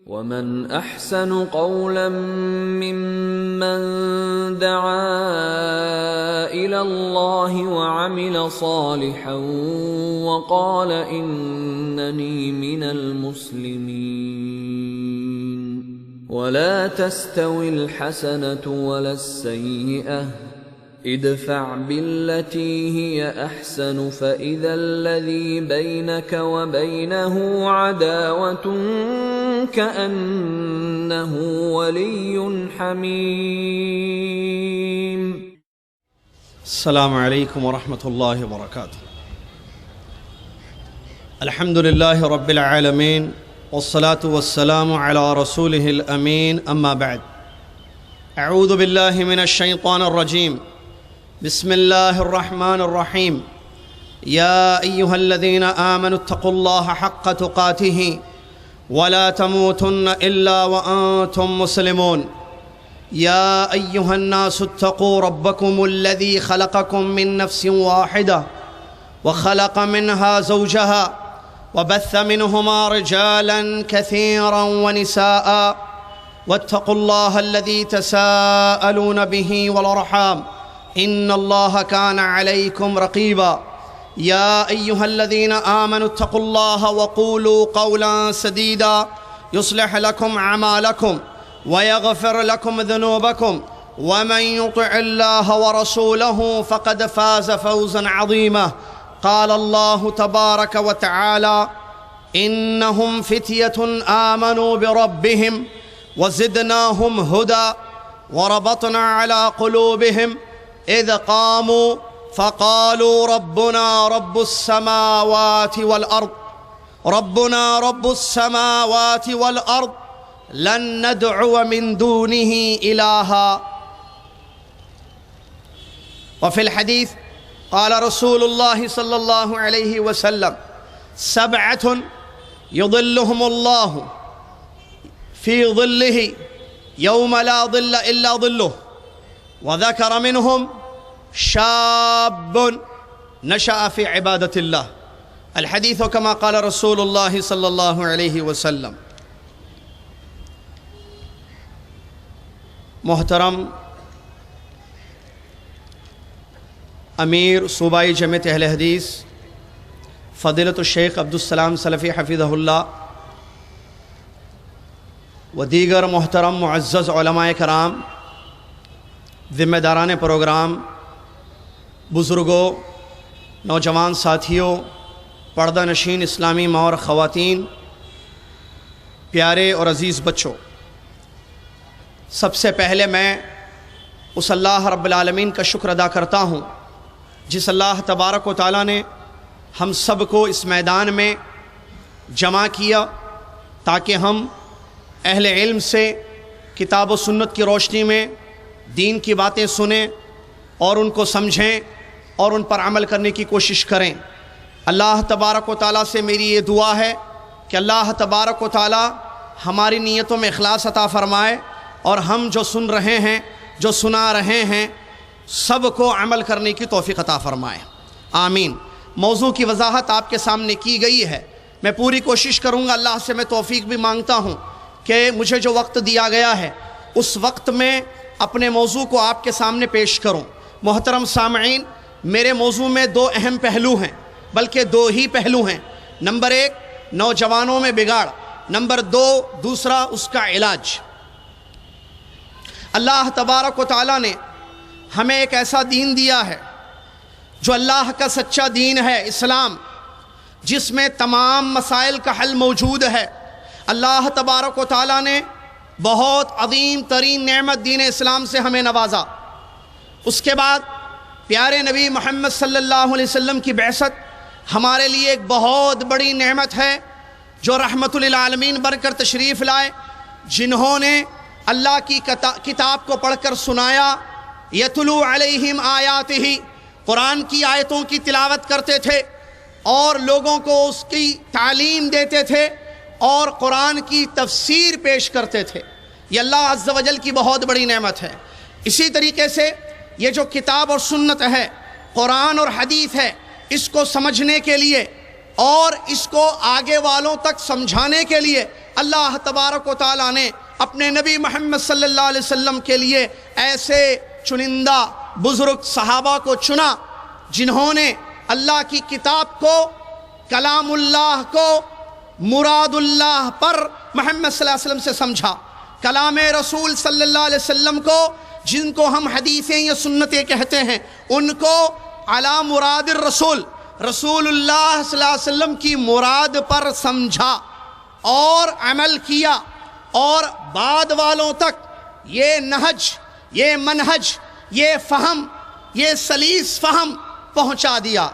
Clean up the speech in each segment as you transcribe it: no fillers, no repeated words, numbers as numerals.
وَمَنْ أَحْسَنُ قَوْلًا مِّمَّنْ دَعَا إِلَى اللَّهِ وَعَمِلَ صَالِحًا وَقَالَ إِنَّنِي مِنَ الْمُسْلِمِينَ وَلَا تَسْتَوِي الْحَسَنَةُ وَلَا السَّيِّئَةُ ادفع بالتي هي أحسن فإذا الذي بينك وبينه عداوة كأنه ولي حميم. السلام عليكم ورحمة الله وبركاته. الحمد لله رب العالمين والصلاة والسلام على رسوله الأمين. أما بعد، أعوذ بالله من الشيطان الرجيم. بسم الله الرحمن الرحيم. يا أيها الذين آمنوا اتقوا الله حق تقاته ولا تموتن إلا وأنتم مسلمون. يا أيها الناس اتقوا ربكم الذي خلقكم من نفس واحدة وخلق منها زوجها وبث منهما رجالا كثيرا ونساء واتقوا الله الذي تساءلون به والأرحام إن الله كان عليكم رقيبا. يا أيها الذين آمنوا اتقوا الله وقولوا قولا سديدا يصلح لكم أعمالكم ويغفر لكم ذنوبكم ومن يطع الله ورسوله فقد فاز فوزا عظيما. قال الله تبارك وتعالى: إنهم فتية آمنوا بربهم وزدناهم هدى وربطنا على قلوبهم إذ قاموا فقالوا ربنا رب السماوات والأرض ربنا رب السماوات والأرض لن ندعو من دونه إلها. وفي الحديث قال رسول الله صلى الله عليه وسلم: سبعة يظلهم الله في ظله يوم لا ظل إلا ظله، وذكر منهم شاب نشأ في عبادة الله. الحديث كما قال رسول الله صلى الله عليه وسلم. محترم امیر صوبائی جمعیت اہل حدیث فضیلت الشیخ عبدالسلام سلفی حفظہ اللہ و دیگر محترم معزز علماء کرام، ذمہ داران پروگرام، بزرگوں، نوجوان ساتھیوں، پردہ نشین اسلامی ماں اور خواتین، پیارے اور عزیز بچوں، سب سے پہلے میں اس اللہ رب العالمین کا شکر ادا کرتا ہوں جس اللہ تبارک و تعالیٰ نے ہم سب کو اس میدان میں جمع کیا تاکہ ہم اہل علم سے کتاب و سنت کی روشنی میں دین کی باتیں سنیں اور ان کو سمجھیں اور ان پر عمل کرنے کی کوشش کریں۔ اللہ تبارک و تعالیٰ سے میری یہ دعا ہے کہ اللہ تبارک و تعالیٰ ہماری نیتوں میں اخلاص عطا فرمائے اور ہم جو سن رہے ہیں، جو سنا رہے ہیں، سب کو عمل کرنے کی توفیق عطا فرمائے، آمین۔ موضوع کی وضاحت آپ کے سامنے کی گئی ہے، میں پوری کوشش کروں گا، اللہ سے میں توفیق بھی مانگتا ہوں کہ مجھے جو وقت دیا گیا ہے اس وقت میں اپنے موضوع کو آپ کے سامنے پیش کروں۔ محترم سامعین، میرے موضوع میں دو اہم پہلو ہیں، بلکہ دو ہی پہلو ہیں۔ نمبر ایک، نوجوانوں میں بگاڑ، نمبر دو، دوسرا اس کا علاج۔ اللہ تبارک و تعالیٰ نے ہمیں ایک ایسا دین دیا ہے جو اللہ کا سچا دین ہے، اسلام، جس میں تمام مسائل کا حل موجود ہے۔ اللہ تبارک و تعالیٰ نے بہت عظیم ترین نعمت دین اسلام سے ہمیں نوازا۔ اس کے بعد پیارے نبی محمد صلی اللہ علیہ وسلم کی بعثت ہمارے لیے ایک بہت بڑی نعمت ہے جو رحمت للعالمین بن کر تشریف لائے، جنہوں نے اللہ کی کتاب کو پڑھ کر سنایا، یتلو علیہم آیاتہ، قرآن کی آیتوں کی تلاوت کرتے تھے اور لوگوں کو اس کی تعلیم دیتے تھے اور قرآن کی تفسیر پیش کرتے تھے۔ یہ اللہ عز و جل کی بہت بڑی نعمت ہے۔ اسی طریقے سے یہ جو کتاب اور سنت ہے، قرآن اور حدیث ہے، اس کو سمجھنے کے لیے اور اس کو آگے والوں تک سمجھانے کے لیے اللہ تبارک و تعالیٰ نے اپنے نبی محمد صلی اللہ علیہ وسلم کے لیے ایسے چنندہ بزرگ صحابہ کو چنا جنہوں نے اللہ کی کتاب کو، کلام اللہ کو مراد اللہ پر محمد صلی اللہ علیہ وسلم سے سمجھا، کلام رسول صلی اللہ علیہ وسلم کو، جن کو ہم حدیثیں یا سنتیں کہتے ہیں، ان کو علی مراد الرسول، رسول اللہ صلی اللہ علیہ وسلم کی مراد پر سمجھا اور عمل کیا، اور بعد والوں تک یہ نہج، یہ منہج، یہ فہم، یہ سلیس فہم پہنچا دیا۔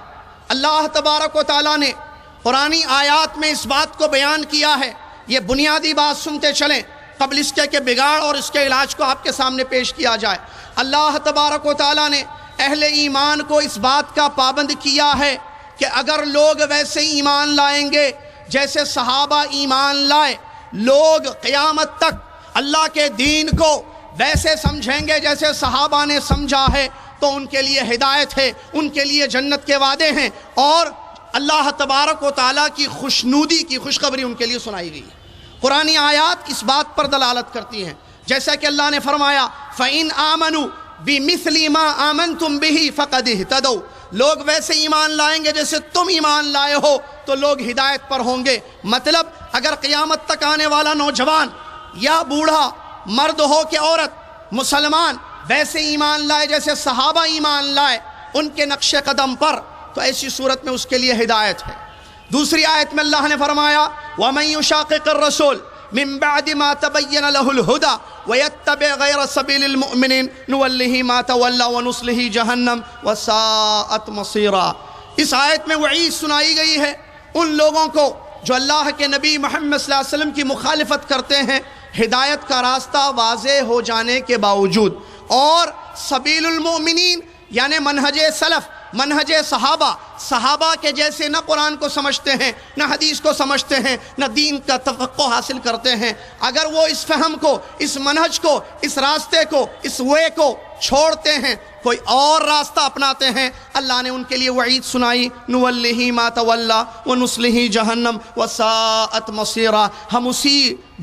اللہ تبارک و تعالیٰ نے قرآنی آیات میں اس بات کو بیان کیا ہے، یہ بنیادی بات سنتے چلیں قبل اس کے کہ بگاڑ اور اس کے علاج کو آپ کے سامنے پیش کیا جائے۔ اللہ تبارک و تعالیٰ نے اہل ایمان کو اس بات کا پابند کیا ہے کہ اگر لوگ ویسے ایمان لائیں گے جیسے صحابہ ایمان لائے، لوگ قیامت تک اللہ کے دین کو ویسے سمجھیں گے جیسے صحابہ نے سمجھا ہے، تو ان کے لیے ہدایت ہے، ان کے لیے جنت کے وعدے ہیں، اور اللہ تبارک و تعالیٰ کی خوشنودی کی خوشخبری ان کے لیے سنائی گئی۔ قرآنی آیات اس بات پر دلالت کرتی ہیں، جیسا کہ اللہ نے فرمایا فَإِنْ آمَنُوا بِمِثْلِ مَا آمَنْتُمْ بِهِ فَقَدِ اهْتَدَوْا، لوگ ویسے ایمان لائیں گے جیسے تم ایمان لائے ہو تو لوگ ہدایت پر ہوں گے۔ مطلب اگر قیامت تک آنے والا نوجوان یا بوڑھا، مرد ہو کہ عورت، مسلمان ویسے ایمان لائے جیسے صحابہ ایمان لائے ان کے نقش قدم پر، تو ایسی صورت میں اس کے لیے ہدایت ہے۔ دوسری آیت میں اللہ نے فرمایا وَمَن يُشَاقِقِ الرَّسُولَ مِن بَعْدِ مَا تَبَيَّنَ لَهُ الْهُدَى وَيَتَّبِعْ غَيْرَ سَبِيلِ الْمُؤْمِنِينَ نُوَلِّهِ مَا تَوَلَّى وَنُصْلِهِ جَهَنَّمَ وَسَاءَتْ مَصِيرًا۔ اس آیت میں وعید سنائی گئی ہے ان لوگوں کو جو اللہ کے نبی محمد صلی اللہ علیہ وسلم کی مخالفت کرتے ہیں، ہدایت کا راستہ واضح ہو جانے کے باوجود، اور سبیل المؤمنین یعنی منہج سلف، منہج صحابہ، صحابہ کے جیسے نہ قرآن کو سمجھتے ہیں، نہ حدیث کو سمجھتے ہیں، نہ دین کا تفقہ حاصل کرتے ہیں۔ اگر وہ اس فہم کو، اس منہج کو، اس راستے کو، اس وے کو چھوڑتے ہیں، کوئی اور راستہ اپناتے ہیں، اللہ نے ان کے لیے وعید سنائی نُوَلِّهِ مَا تَوَلَّى وَنُصْلِهِ جَهَنَّمَ وَسَاءَتْ مَصِيرًا، ہم اسی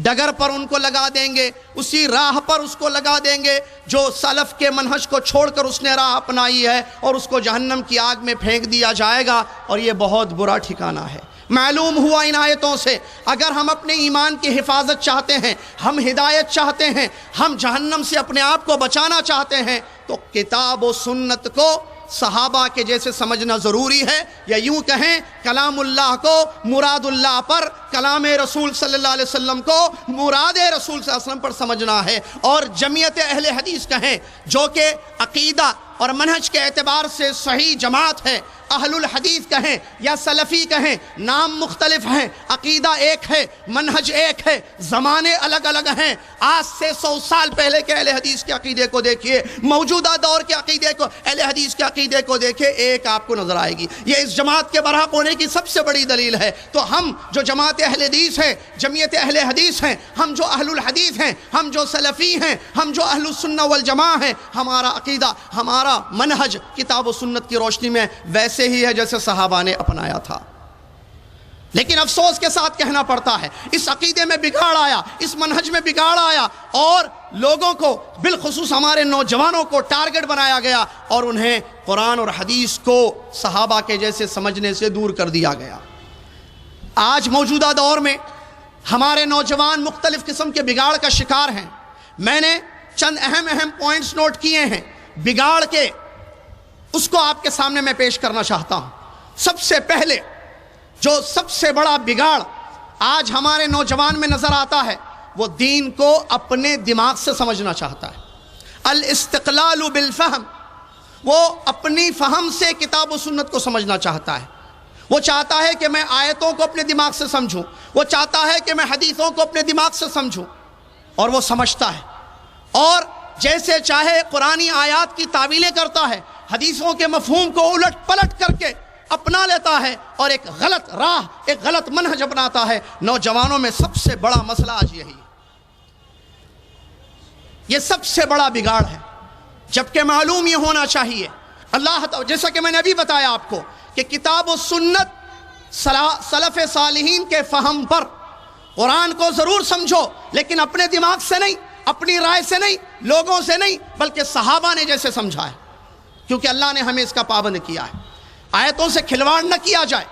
ڈگر پر ان کو لگا دیں گے، اسی راہ پر اس کو لگا دیں گے جو سلف کے منہج کو چھوڑ کر اس نے راہ اپنائی ہے، اور اس کو جہنم کی آگ میں پھینک دیا جائے گا، اور یہ بہت برا ٹھکانہ ہے۔ معلوم ہوا ان آیتوں سے اگر ہم اپنے ایمان کی حفاظت چاہتے ہیں، ہم ہدایت چاہتے ہیں، ہم جہنم سے اپنے آپ کو بچانا چاہتے ہیں، تو کتاب و سنت کو صحابہ کے جیسے سمجھنا ضروری ہے، یا یوں کہیں کلام اللہ کو مراد اللہ پر، کلام رسول صلی اللہ علیہ وسلم کو مراد رسول صلی اللہ علیہ وسلم پر سمجھنا ہے۔ اور جمعیت اہل حدیث کہیں جو کہ عقیدہ اور منہج کے اعتبار سے صحیح جماعت ہے، اہل الحدیث کہیں یا سلفی کہیں، نام مختلف ہیں، عقیدہ ایک ہے، منہج ایک ہے، زمانے الگ الگ ہیں۔ آج سے 100 سال پہلے کے اہل حدیث کے عقیدے کو دیکھیے، موجودہ دور کے عقیدے کو، اہل حدیث کے عقیدے کو دیکھیں، ایک آپ کو نظر آئے گی۔ یہ اس جماعت کے برحق ہونے کی سب سے بڑی دلیل ہے۔ تو ہم جو جماعت اہل حدیث ہیں، جمعیت اہل حدیث ہیں، ہم جو اہل الحدیث ہیں، ہم جو سلفی ہیں، ہم جو اہل السنہ والجماعہ ہیں، ہمارا عقیدہ، ہمارا منہج کتاب و سنت کی روشنی میں ویسے ہی ہے جیسے صحابہ نے اپنایا تھا۔ لیکن افسوس کے ساتھ کہنا پڑتا ہے اس عقیدے میں بگاڑ آیا، اس منہج میں بگاڑ آیا، اور لوگوں کو بالخصوص ہمارے نوجوانوں کو ٹارگٹ بنایا گیا، اور انہیں قرآن اور حدیث کو صحابہ کے جیسے سمجھنے سے دور کر دیا گیا۔ آج موجودہ دور میں ہمارے نوجوان مختلف قسم کے بگاڑ کا شکار ہیں۔ میں نے چند اہم پوائنٹس نوٹ کیے ہیں بگاڑ کے، اس کو آپ کے سامنے میں پیش کرنا چاہتا ہوں۔ سب سے پہلے جو سب سے بڑا بگاڑ آج ہمارے نوجوان میں نظر آتا ہے، وہ دین کو اپنے دماغ سے سمجھنا چاہتا ہے۔ الاستقلال بالفہم، وہ اپنی فہم سے کتاب و سنت کو سمجھنا چاہتا ہے۔ وہ چاہتا ہے کہ میں آیتوں کو اپنے دماغ سے سمجھوں، وہ چاہتا ہے کہ میں حدیثوں کو اپنے دماغ سے سمجھوں، اور وہ سمجھتا ہے اور جیسے چاہے قرآنی آیات کی تعویلیں کرتا ہے، حدیثوں کے مفہوم کو الٹ پلٹ کر کے اپنا لیتا ہے، اور ایک غلط راہ، ایک غلط منہج اپناتا ہے۔ نوجوانوں میں سب سے بڑا مسئلہ آج یہی ہے، یہ سب سے بڑا بگاڑ ہے، جبکہ معلوم یہ ہونا چاہیے اللہ جیسا کہ میں نے ابھی بتایا آپ کو کہ کتاب و سنت سلف صالحین کے فہم پر قرآن کو ضرور سمجھو لیکن اپنے دماغ سے نہیں، اپنی رائے سے نہیں، لوگوں سے نہیں، بلکہ صحابہ نے جیسے سمجھا ہے، کیونکہ اللہ نے ہمیں اس کا پابند کیا ہے۔ آیتوں سے کھلواڑ نہ کیا جائے۔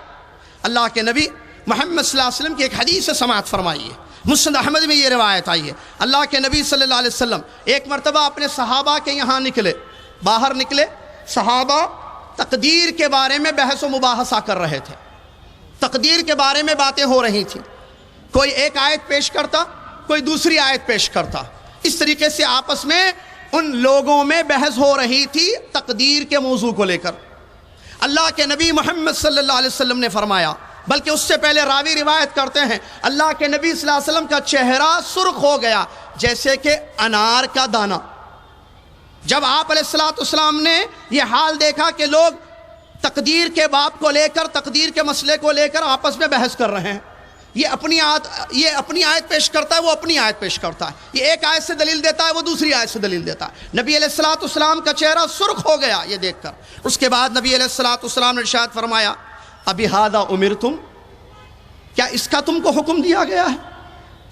اللہ کے نبی محمد صلی اللہ علیہ وسلم کی ایک حدیث سے سماعت فرمائیے، مسند احمد میں یہ روایت آئی ہے، اللہ کے نبی صلی اللہ علیہ وسلم ایک مرتبہ اپنے صحابہ کے یہاں نکلے، باہر نکلے، صحابہ تقدیر کے بارے میں بحث و مباحثہ کر رہے تھے، تقدیر کے بارے میں باتیں ہو رہی تھیں، کوئی ایک آیت پیش کرتا، کوئی دوسری آیت پیش کرتا، اس طریقے سے آپس میں ان لوگوں میں بحث ہو رہی تھی تقدیر کے موضوع کو لے کر۔ اللہ کے نبی محمد صلی اللہ علیہ وسلم نے فرمایا، بلکہ اس سے پہلے راوی روایت کرتے ہیں اللہ کے نبی صلی اللہ علیہ وسلم کا چہرہ سرخ ہو گیا جیسے کہ انار کا دانہ۔ جب آپ علیہ السلام نے یہ حال دیکھا کہ لوگ تقدیر کے باب کو لے کر، تقدیر کے مسئلے کو لے کر آپس میں بحث کر رہے ہیں، یہ اپنی آیت پیش کرتا ہے، وہ اپنی آیت پیش کرتا ہے، یہ ایک آیت سے دلیل دیتا ہے، وہ دوسری آیت سے دلیل دیتا ہے، نبی علیہ السلام کا چہرہ سرخ ہو گیا یہ دیکھ کر۔ اس کے بعد نبی علیہ السلام نے ارشاد فرمایا ابی ھذا امرتم، کیا اس کا تم کو حکم دیا گیا ہے؟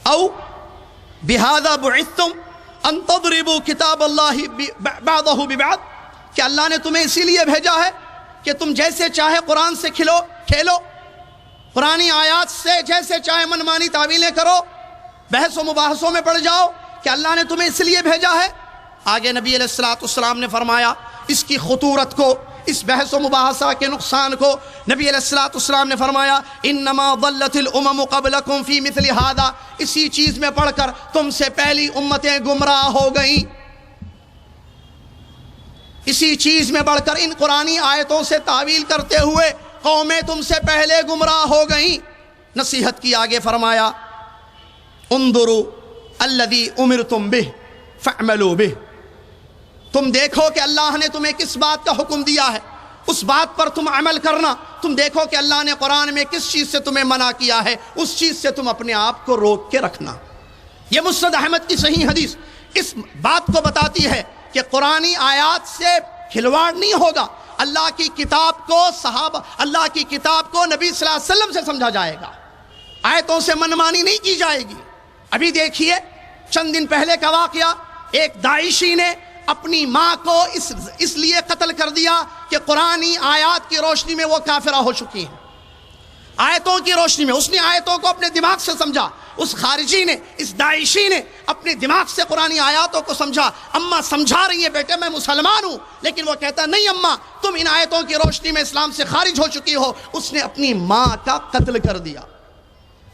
او بہذا بعثتم ان تضربوا کتاب اللہ بعضہ ببعض، کہ اللہ نے تمہیں اسی لیے بھیجا ہے کہ تم جیسے چاہے قرآن سے کھیلو، قرآنی آیات سے جیسے چاہے منمانی تعویلیں کرو، بحث و مباحثوں میں پڑ جاؤ، کہ اللہ نے تمہیں اس لیے بھیجا ہے؟ آگے نبی علیہ السلام نے فرمایا اس کی خطورت کو، اس بحث و مباحثہ کے نقصان کو، نبی علیہ السلام نے فرمایا انما ضلت الامم قبلکم فی مثل ھذا، اسی چیز میں پڑھ کر تم سے پہلی امتیں گمراہ ہو گئیں، اسی چیز میں بڑھ کر ان قرآنی آیتوں سے تعویل کرتے ہوئے قومیں تم سے پہلے گمراہ ہو گئیں۔ نصیحت کی، آگے فرمایا انظروا الذی امرتم بہ فاعملوا بہ، تم دیکھو کہ اللہ نے تمہیں کس بات کا حکم دیا ہے، اس بات پر تم عمل کرنا، تم دیکھو کہ اللہ نے قرآن میں کس چیز سے تمہیں منع کیا ہے، اس چیز سے تم اپنے آپ کو روک کے رکھنا۔ یہ مسند احمد کی صحیح حدیث اس بات کو بتاتی ہے کہ قرآنی آیات سے کھلواڑ نہیں ہوگا، اللہ کی کتاب کو اللہ کی کتاب کو نبی صلی اللہ علیہ وسلم سے سمجھا جائے گا، آیتوں سے منمانی نہیں کی جائے گی۔ ابھی دیکھیے چند دن پہلے کا واقعہ، ایک داعشی نے اپنی ماں کو اس لیے قتل کر دیا کہ قرآنی آیات کی روشنی میں وہ کافرہ ہو چکی ہیں، آیتوں کی روشنی میں اس نے آیتوں کو اپنے دماغ سے سمجھا، اس خارجی نے، اس داعشی نے اپنے دماغ سے قرآنی آیاتوں کو سمجھا۔ اماں سمجھا رہی ہے بیٹے میں مسلمان ہوں، لیکن وہ کہتا نہیں اماں تم ان آیتوں کی روشنی میں اسلام سے خارج ہو چکی ہو، اس نے اپنی ماں کا قتل کر دیا۔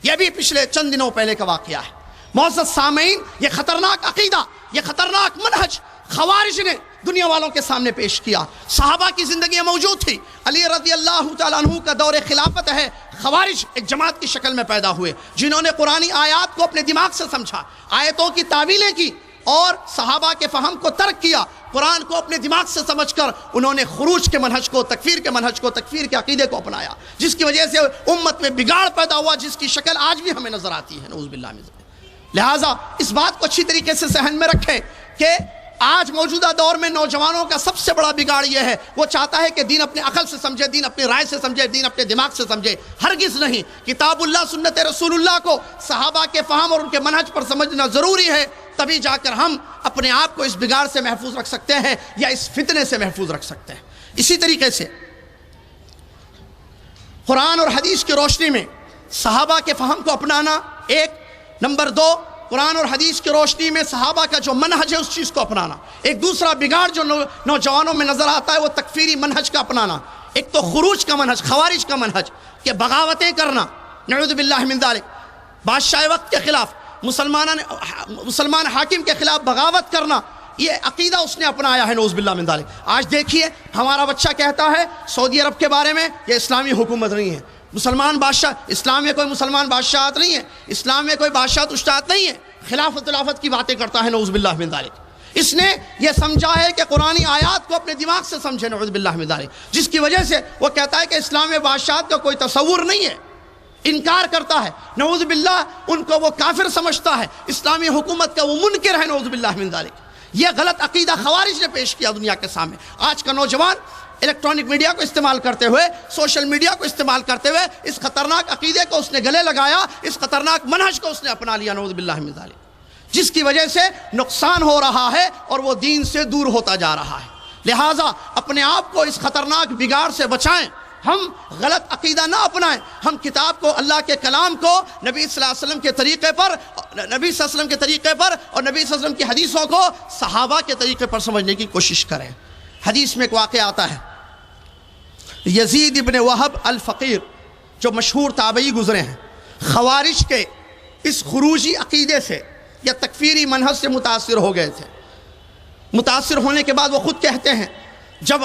یہ بھی پچھلے چند دنوں پہلے کا واقعہ ہے۔ معزز سامعین، یہ خطرناک عقیدہ، یہ خطرناک منہج خوارج نے دنیا والوں کے سامنے پیش کیا۔ صحابہ کی زندگی موجود تھی، علی رضی اللہ تعالیٰ عنہ کا دور خلافت ہے، خوارج ایک جماعت کی شکل میں پیدا ہوئے جنہوں نے قرآنی آیات کو اپنے دماغ سے سمجھا، آیتوں کی تعویلیں کی اور صحابہ کے فہم کو ترک کیا، قرآن کو اپنے دماغ سے سمجھ کر انہوں نے خروج کے منہج کو، تکفیر کے منہج کو، تکفیر کے عقیدے کو اپنایا، جس کی وجہ سے امت میں بگاڑ پیدا ہوا، جس کی شکل آج بھی ہمیں نظر آتی ہے، نعوذ باللہ من ذلک۔ لہٰذا اس بات کو اچھی طریقے سے ذہن میں رکھیں کہ آج موجودہ دور میں نوجوانوں کا سب سے بڑا بگاڑ یہ ہے، وہ چاہتا ہے کہ دین اپنے عقل سے سمجھے، دین اپنی رائے سے سمجھے، دین اپنے دماغ سے سمجھے۔ ہرگز نہیں، کتاب اللہ، سنت رسول اللہ کو صحابہ کے فہم اور ان کے منہج پر سمجھنا ضروری ہے، تبھی جا کر ہم اپنے آپ کو اس بگاڑ سے محفوظ رکھ سکتے ہیں یا اس فتنے سے محفوظ رکھ سکتے ہیں۔ اسی طریقے سے قرآن اور حدیث کی روشنی میں صحابہ کے فہم کو اپنانا ایک، نمبر دو قرآن اور حدیث کی روشنی میں صحابہ کا جو منہج ہے اس چیز کو اپنانا۔ ایک دوسرا بگاڑ جو نوجوانوں میں نظر آتا ہے وہ تکفیری منہج کا اپنانا۔ ایک تو خروج کا منہج، خوارج کا منہج کہ بغاوتیں کرنا، نعوذ باللہ من ذالک، بادشاہ وقت کے خلاف، مسلمان حاکم کے خلاف بغاوت کرنا، یہ عقیدہ اس نے اپنایا ہے، نعوذ باللہ من ذالک۔ آج دیکھیے ہمارا بچہ کہتا ہے سعودی عرب کے بارے میں یہ اسلامی حکومت نہیں ہے، مسلمان بادشاہ، اسلام میں کوئی مسلمان بادشاہت نہیں ہے، اسلام میں کوئی بادشاہت اشتہات نہیں ہے، خلافت الافت کی باتیں کرتا ہے، نعوذ باللہ من ذالک۔ اس نے یہ سمجھا ہے کہ قرآنی آیات کو اپنے دماغ سے سمجھے، نعوذ باللہ من ذالک، جس کی وجہ سے وہ کہتا ہے کہ اسلام میں بادشاہت کا کوئی تصور نہیں ہے، انکار کرتا ہے، نعوذ باللہ ان کو وہ کافر سمجھتا ہے، اسلامی حکومت کا وہ منکر ہے، نعوذ باللہ من ذالک۔ یہ غلط عقیدہ خوارج نے پیش کیا دنیا کے سامنے۔ آج کا نوجوان الیکٹرانک میڈیا کو استعمال کرتے ہوئے، سوشل میڈیا کو استعمال کرتے ہوئے اس خطرناک عقیدے کو اس نے گلے لگایا، اس خطرناک منہج کو اس نے اپنا لیا، نعوذ باللہ من ذالک، جس کی وجہ سے نقصان ہو رہا ہے اور وہ دین سے دور ہوتا جا رہا ہے۔ لہٰذا اپنے آپ کو اس خطرناک بگاڑ سے بچائیں، ہم غلط عقیدہ نہ اپنائیں، ہم کتاب کو، اللہ کے کلام کو نبی صلی اللہ علیہ وسلم کے طریقے پر، نبی صلی اللہ علیہ وسلم کے طریقے پر اور نبی صلی اللہ علیہ وسلم کی حدیثوں کو صحابہ کے طریقے پر سمجھنے کی کوشش کریں۔ حدیث میں ایک واقعہ آتا ہے، یزید ابن وہب الفقیر جو مشہور تابعی گزرے ہیں، خوارج کے اس خروجی عقیدے سے یا تکفیری منہج سے متاثر ہو گئے تھے۔ متاثر ہونے کے بعد وہ خود کہتے ہیں، جب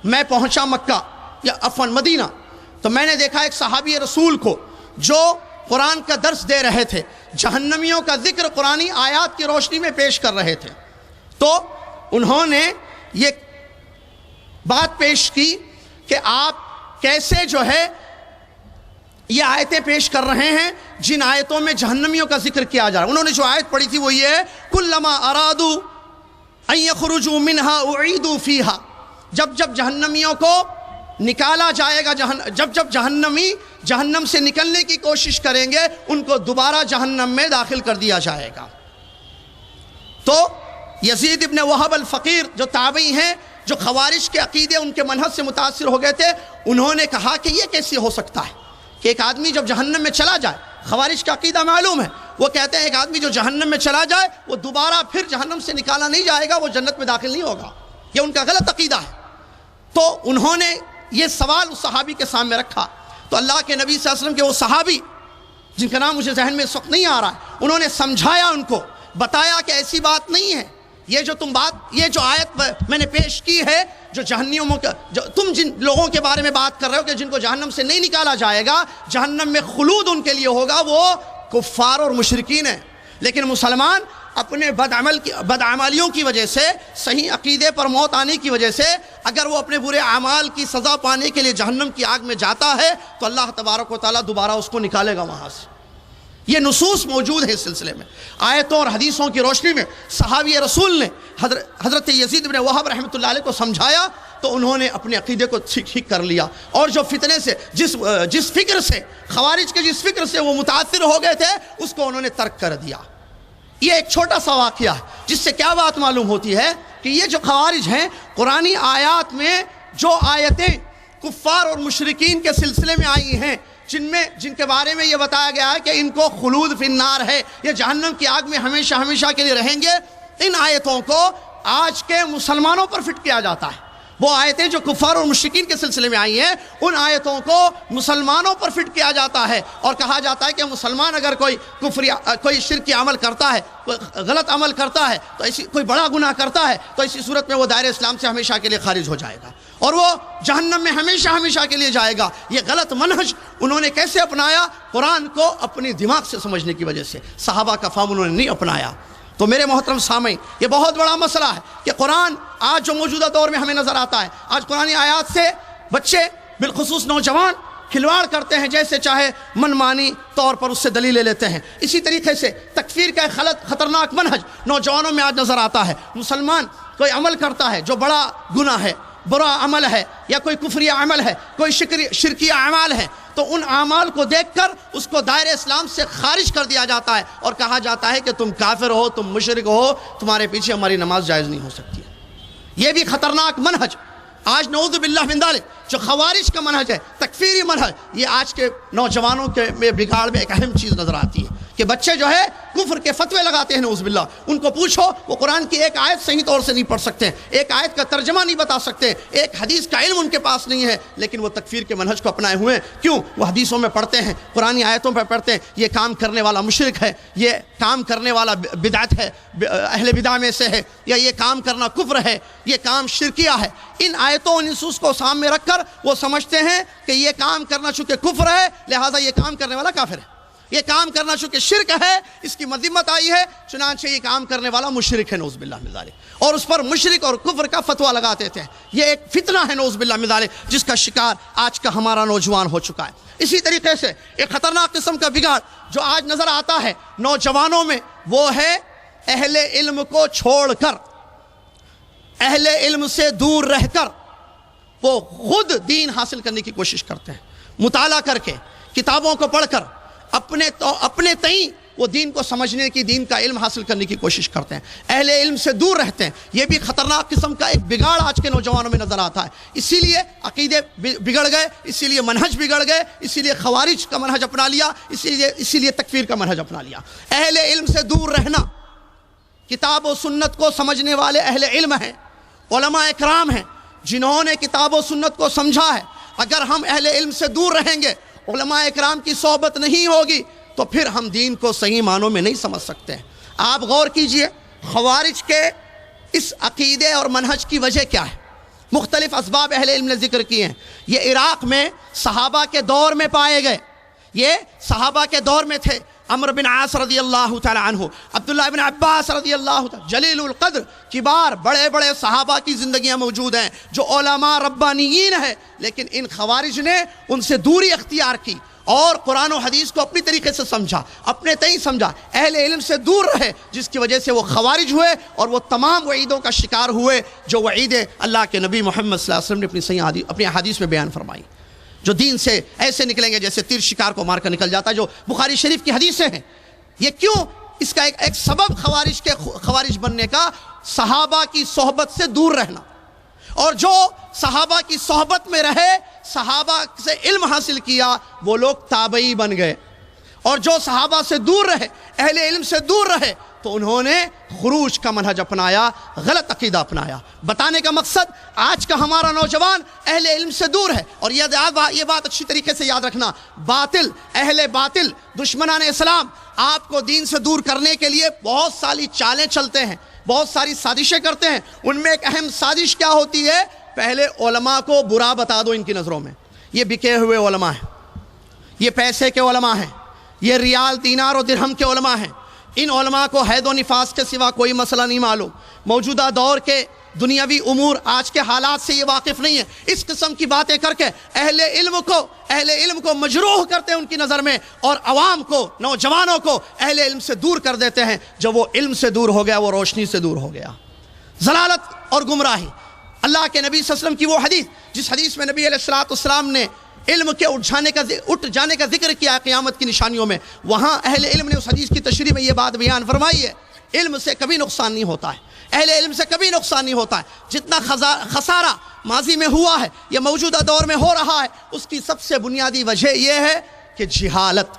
میں پہنچا مکہ یا عفواً مدینہ، تو میں نے دیکھا ایک صحابی رسول کو جو قرآن کا درس دے رہے تھے، جہنمیوں کا ذکر قرآنی آیات کی روشنی میں پیش کر رہے تھے۔ تو انہوں نے یہ بات پیش کی کہ آپ کیسے جو ہے یہ آیتیں پیش کر رہے ہیں جن آیتوں میں جہنمیوں کا ذکر کیا جا رہا ہے۔ انہوں نے جو آیت پڑھی تھی وہ یہ ہے، کلما ارادوا ان یخرجوا منها اعیدوا فیہا، جب جب جہنمیوں کو نکالا جائے گا، جب جب جہنمی جہنم سے نکلنے کی کوشش کریں گے ان کو دوبارہ جہنم میں داخل کر دیا جائے گا۔ تو یزید ابن وہب الفقیر جو تابعی ہیں، جو خوارج کے عقیدے ان کے منہج سے متاثر ہو گئے تھے، انہوں نے کہا کہ یہ کیسے ہو سکتا ہے کہ ایک آدمی جب جہنم میں چلا جائے، خوارج کا عقیدہ معلوم ہے، وہ کہتے ہیں ایک آدمی جو جہنم میں چلا جائے وہ دوبارہ پھر جہنم سے نکالا نہیں جائے گا، وہ جنت میں داخل نہیں ہوگا، یہ ان کا غلط عقیدہ ہے۔ تو انہوں نے یہ سوال اس صحابی کے سامنے رکھا، تو اللہ کے نبی صلی اللہ علیہ وسلم کے وہ صحابی جن کا نام مجھے ذہن میں اس وقت نہیں آ رہا ہے، انہوں نے سمجھایا، ان کو بتایا کہ ایسی بات نہیں ہے، یہ جو آیت میں نے پیش کی ہے، جو جہنمیوں کا، جو تم جن لوگوں کے بارے میں بات کر رہے ہو کہ جن کو جہنم سے نہیں نکالا جائے گا، جہنم میں خلود ان کے لیے ہوگا، وہ کفار اور مشرکین ہیں۔ لیکن مسلمان اپنے بدعمالیوں کی وجہ سے، صحیح عقیدے پر موت آنے کی وجہ سے، اگر وہ اپنے برے اعمال کی سزا پانے کے لیے جہنم کی آگ میں جاتا ہے تو اللہ تبارک و تعالیٰ دوبارہ اس کو نکالے گا وہاں سے۔ یہ نصوص موجود ہے اس سلسلے میں، آیتوں اور حدیثوں کی روشنی میں صحابی رسول نے حضرت یزید بن وہب رحمۃ اللہ علیہ کو سمجھایا تو انہوں نے اپنے عقیدے کو ٹھیک کر لیا، اور جو فتنے سے جس فکر سے خوارج کے جس فکر سے وہ متاثر ہو گئے تھے اس کو انہوں نے ترک کر دیا۔ یہ ایک چھوٹا سا واقعہ ہے جس سے کیا بات معلوم ہوتی ہے کہ یہ جو خوارج ہیں، قرآنی آیات میں جو آیتیں کفار اور مشرکین کے سلسلے میں آئی ہیں، جن کے بارے میں یہ بتایا گیا ہے کہ ان کو خلود فی النار ہے، یہ جہنم کی آگ میں ہمیشہ ہمیشہ کے لیے رہیں گے، ان آیتوں کو آج کے مسلمانوں پر فٹ کیا جاتا ہے۔ وہ آیتیں جو کفار اور مشرکین کے سلسلے میں آئی ہیں، ان آیتوں کو مسلمانوں پر فٹ کیا جاتا ہے اور کہا جاتا ہے کہ مسلمان اگر کوئی شرکی عمل کرتا ہے، کوئی غلط عمل کرتا ہے، تو کوئی بڑا گناہ کرتا ہے تو اسی صورت میں وہ دائرہ اسلام سے ہمیشہ کے لیے خارج ہو جائے گا اور وہ جہنم میں ہمیشہ ہمیشہ کے لیے جائے گا۔ یہ غلط منہج انہوں نے کیسے اپنایا؟ قرآن کو اپنی دماغ سے سمجھنے کی وجہ سے، صحابہ کا فہم انہوں نے نہیں اپنایا۔ تو میرے محترم سامعین، یہ بہت بڑا مسئلہ ہے کہ قرآن آج جو موجودہ دور میں ہمیں نظر آتا ہے، آج قرآنی آیات سے بچے بالخصوص نوجوان کھلواڑ کرتے ہیں، جیسے چاہے منمانی طور پر اس سے دلیلیں لیتے ہیں۔ اسی طریقے سے تکفیر کا خطرناک منہج نوجوانوں میں آج نظر آتا ہے۔ مسلمان کوئی عمل کرتا ہے جو بڑا گناہ ہے، برا عمل ہے، یا کوئی کفری عمل ہے، کوئی شرکی اعمال ہے، تو ان اعمال کو دیکھ کر اس کو دائرہ اسلام سے خارج کر دیا جاتا ہے اور کہا جاتا ہے کہ تم کافر ہو، تم مشرک ہو، تمہارے پیچھے ہماری نماز جائز نہیں ہو سکتی ہے۔ یہ بھی خطرناک منہج آج نعوذ باللہ من ذالک جو خوارج کا منہج ہے، تکفیری منہج، یہ آج کے نوجوانوں کے بگاڑ میں ایک اہم چیز نظر آتی ہے کہ بچے جو ہے کفر کے فتوے لگاتے ہیں نعوذ باللہ۔ ان کو پوچھو وہ قرآن کی ایک آیت صحیح طور سے نہیں پڑھ سکتے، ایک آیت کا ترجمہ نہیں بتا سکتے، ایک حدیث کا علم ان کے پاس نہیں ہے، لیکن وہ تکفیر کے منہج کو اپنائے ہوئے ہیں۔ کیوں؟ وہ حدیثوں میں پڑھتے ہیں، قرآنی آیتوں پہ پڑھتے ہیں، یہ کام کرنے والا مشرک ہے، یہ کام کرنے والا بدعت ہے، اہل بدع میں سے ہے، یا یہ کام کرنا کفر ہے، یہ کام شرکیہ ہے۔ ان آیتوں اور نصوص کو سامنے رکھ کر وہ سمجھتے ہیں کہ یہ کام کرنا چونکہ کفر ہے لہٰذا یہ کام کرنے والا کافر ہے، یہ کام کرنا چونکہ شرک ہے اس کی مذمت آئی ہے چنانچہ یہ کام کرنے والا مشرک ہے نعوذ باللہ من ذالک، اور اس پر مشرک اور کفر کا فتویٰ لگاتے تھے۔ یہ ایک فتنہ ہے نعوذ باللہ من ذالک جس کا شکار آج کا ہمارا نوجوان ہو چکا ہے۔ اسی طریقے سے ایک خطرناک قسم کا بگاڑ جو آج نظر آتا ہے نوجوانوں میں، وہ ہے اہل علم کو چھوڑ کر، اہل علم سے دور رہ کر وہ خود دین حاصل کرنے کی کوشش کرتے ہیں، مطالعہ کر کے، کتابوں کو پڑھ کر اپنے تئیں وہ دین کو سمجھنے کی، دین کا علم حاصل کرنے کی کوشش کرتے ہیں، اہل علم سے دور رہتے ہیں۔ یہ بھی خطرناک قسم کا ایک بگاڑ آج کے نوجوانوں میں نظر آتا ہے۔ اسی لیے عقیدے بگڑ گئے، اسی لیے منہج بگڑ گئے، اسی لیے خوارج کا منہج اپنا لیا، اسی لیے تکفیر کا منہج اپنا لیا۔ اہل علم سے دور رہنا، کتاب و سنت کو سمجھنے والے اہل علم ہیں، علماء اکرام ہیں جنہوں نے کتاب و سنت کو سمجھا ہے۔ اگر ہم اہل علم سے دور رہیں گے، علماء اکرام کی صحبت نہیں ہوگی، تو پھر ہم دین کو صحیح معنوں میں نہیں سمجھ سکتے ہیں۔ آپ غور کیجئے، خوارج کے اس عقیدے اور منہج کی وجہ کیا ہے؟ مختلف اسباب اہل علم نے ذکر کیے ہیں۔ یہ عراق میں صحابہ کے دور میں پائے گئے، یہ صحابہ کے دور میں تھے۔ عمرو بن عاص رضی اللہ تعالی عنہ، عبداللہ بن عباس رضی اللہ تعالی، جلیل القدر کبار بڑے بڑے صحابہ کی زندگیاں موجود ہیں جو علماء ربانیین ہیں، لیکن ان خوارج نے ان سے دوری اختیار کی اور قرآن و حدیث کو اپنی طریقے سے سمجھا، اپنے تئیں سمجھا، اہل علم سے دور رہے، جس کی وجہ سے وہ خوارج ہوئے اور وہ تمام وعیدوں کا شکار ہوئے جو وعیدیں اللہ کے نبی محمد صلی اللہ علیہ وسلم نے اپنی حدیث میں بیان فرمائی، جو دین سے ایسے نکلیں گے جیسے تیر شکار کو مار کر نکل جاتا ہے، جو بخاری شریف کی حدیثیں ہیں۔ یہ کیوں؟ اس کا ایک سبب خوارج بننے کا صحابہ کی صحبت سے دور رہنا، اور جو صحابہ کی صحبت میں رہے، صحابہ سے علم حاصل کیا، وہ لوگ تابعی بن گئے، اور جو صحابہ سے دور رہے، اہل علم سے دور رہے، تو انہوں نے خروج کا منہج اپنایا، غلط عقیدہ اپنایا۔ بتانے کا مقصد، آج کا ہمارا نوجوان اہل علم سے دور ہے، اور یہ بات اچھی طریقے سے یاد رکھنا، اہل باطل، دشمنان اسلام آپ کو دین سے دور کرنے کے لیے بہت ساری چالیں چلتے ہیں، بہت ساری سازشیں کرتے ہیں۔ ان میں ایک اہم سازش کیا ہوتی ہے؟ پہلے علماء کو برا بتا دو ان کی نظروں میں، یہ بکے ہوئے علماء ہیں، یہ پیسے کے علماء ہیں، یہ ریال دینار و درہم کے علماء ہیں، ان علماء کو حید و نفاس کے سوا کوئی مسئلہ نہیں معلوم، موجودہ دور کے دنیاوی امور، آج کے حالات سے یہ واقف نہیں ہے۔ اس قسم کی باتیں کر کے اہل علم کو مجروح کرتے ہیں ان کی نظر میں، اور عوام کو، نوجوانوں کو اہل علم سے دور کر دیتے ہیں۔ جب وہ علم سے دور ہو گیا، وہ روشنی سے دور ہو گیا۔ ضلالت اور گمراہی، اللہ کے نبی صلی اللہ علیہ وسلم کی وہ حدیث جس حدیث میں نبی علیہ السلام نے علم کے اٹھ جانے کا ذکر کیا قیامت کی نشانیوں میں، وہاں اہل علم نے اس حدیث کی تشریح میں یہ بات بیان فرمائی ہے، علم سے کبھی نقصان نہیں ہوتا ہے، اہل علم سے کبھی نقصان نہیں ہوتا ہے۔ جتنا خسارہ ماضی میں ہوا ہے یا موجودہ دور میں ہو رہا ہے، اس کی سب سے بنیادی وجہ یہ ہے کہ جہالت،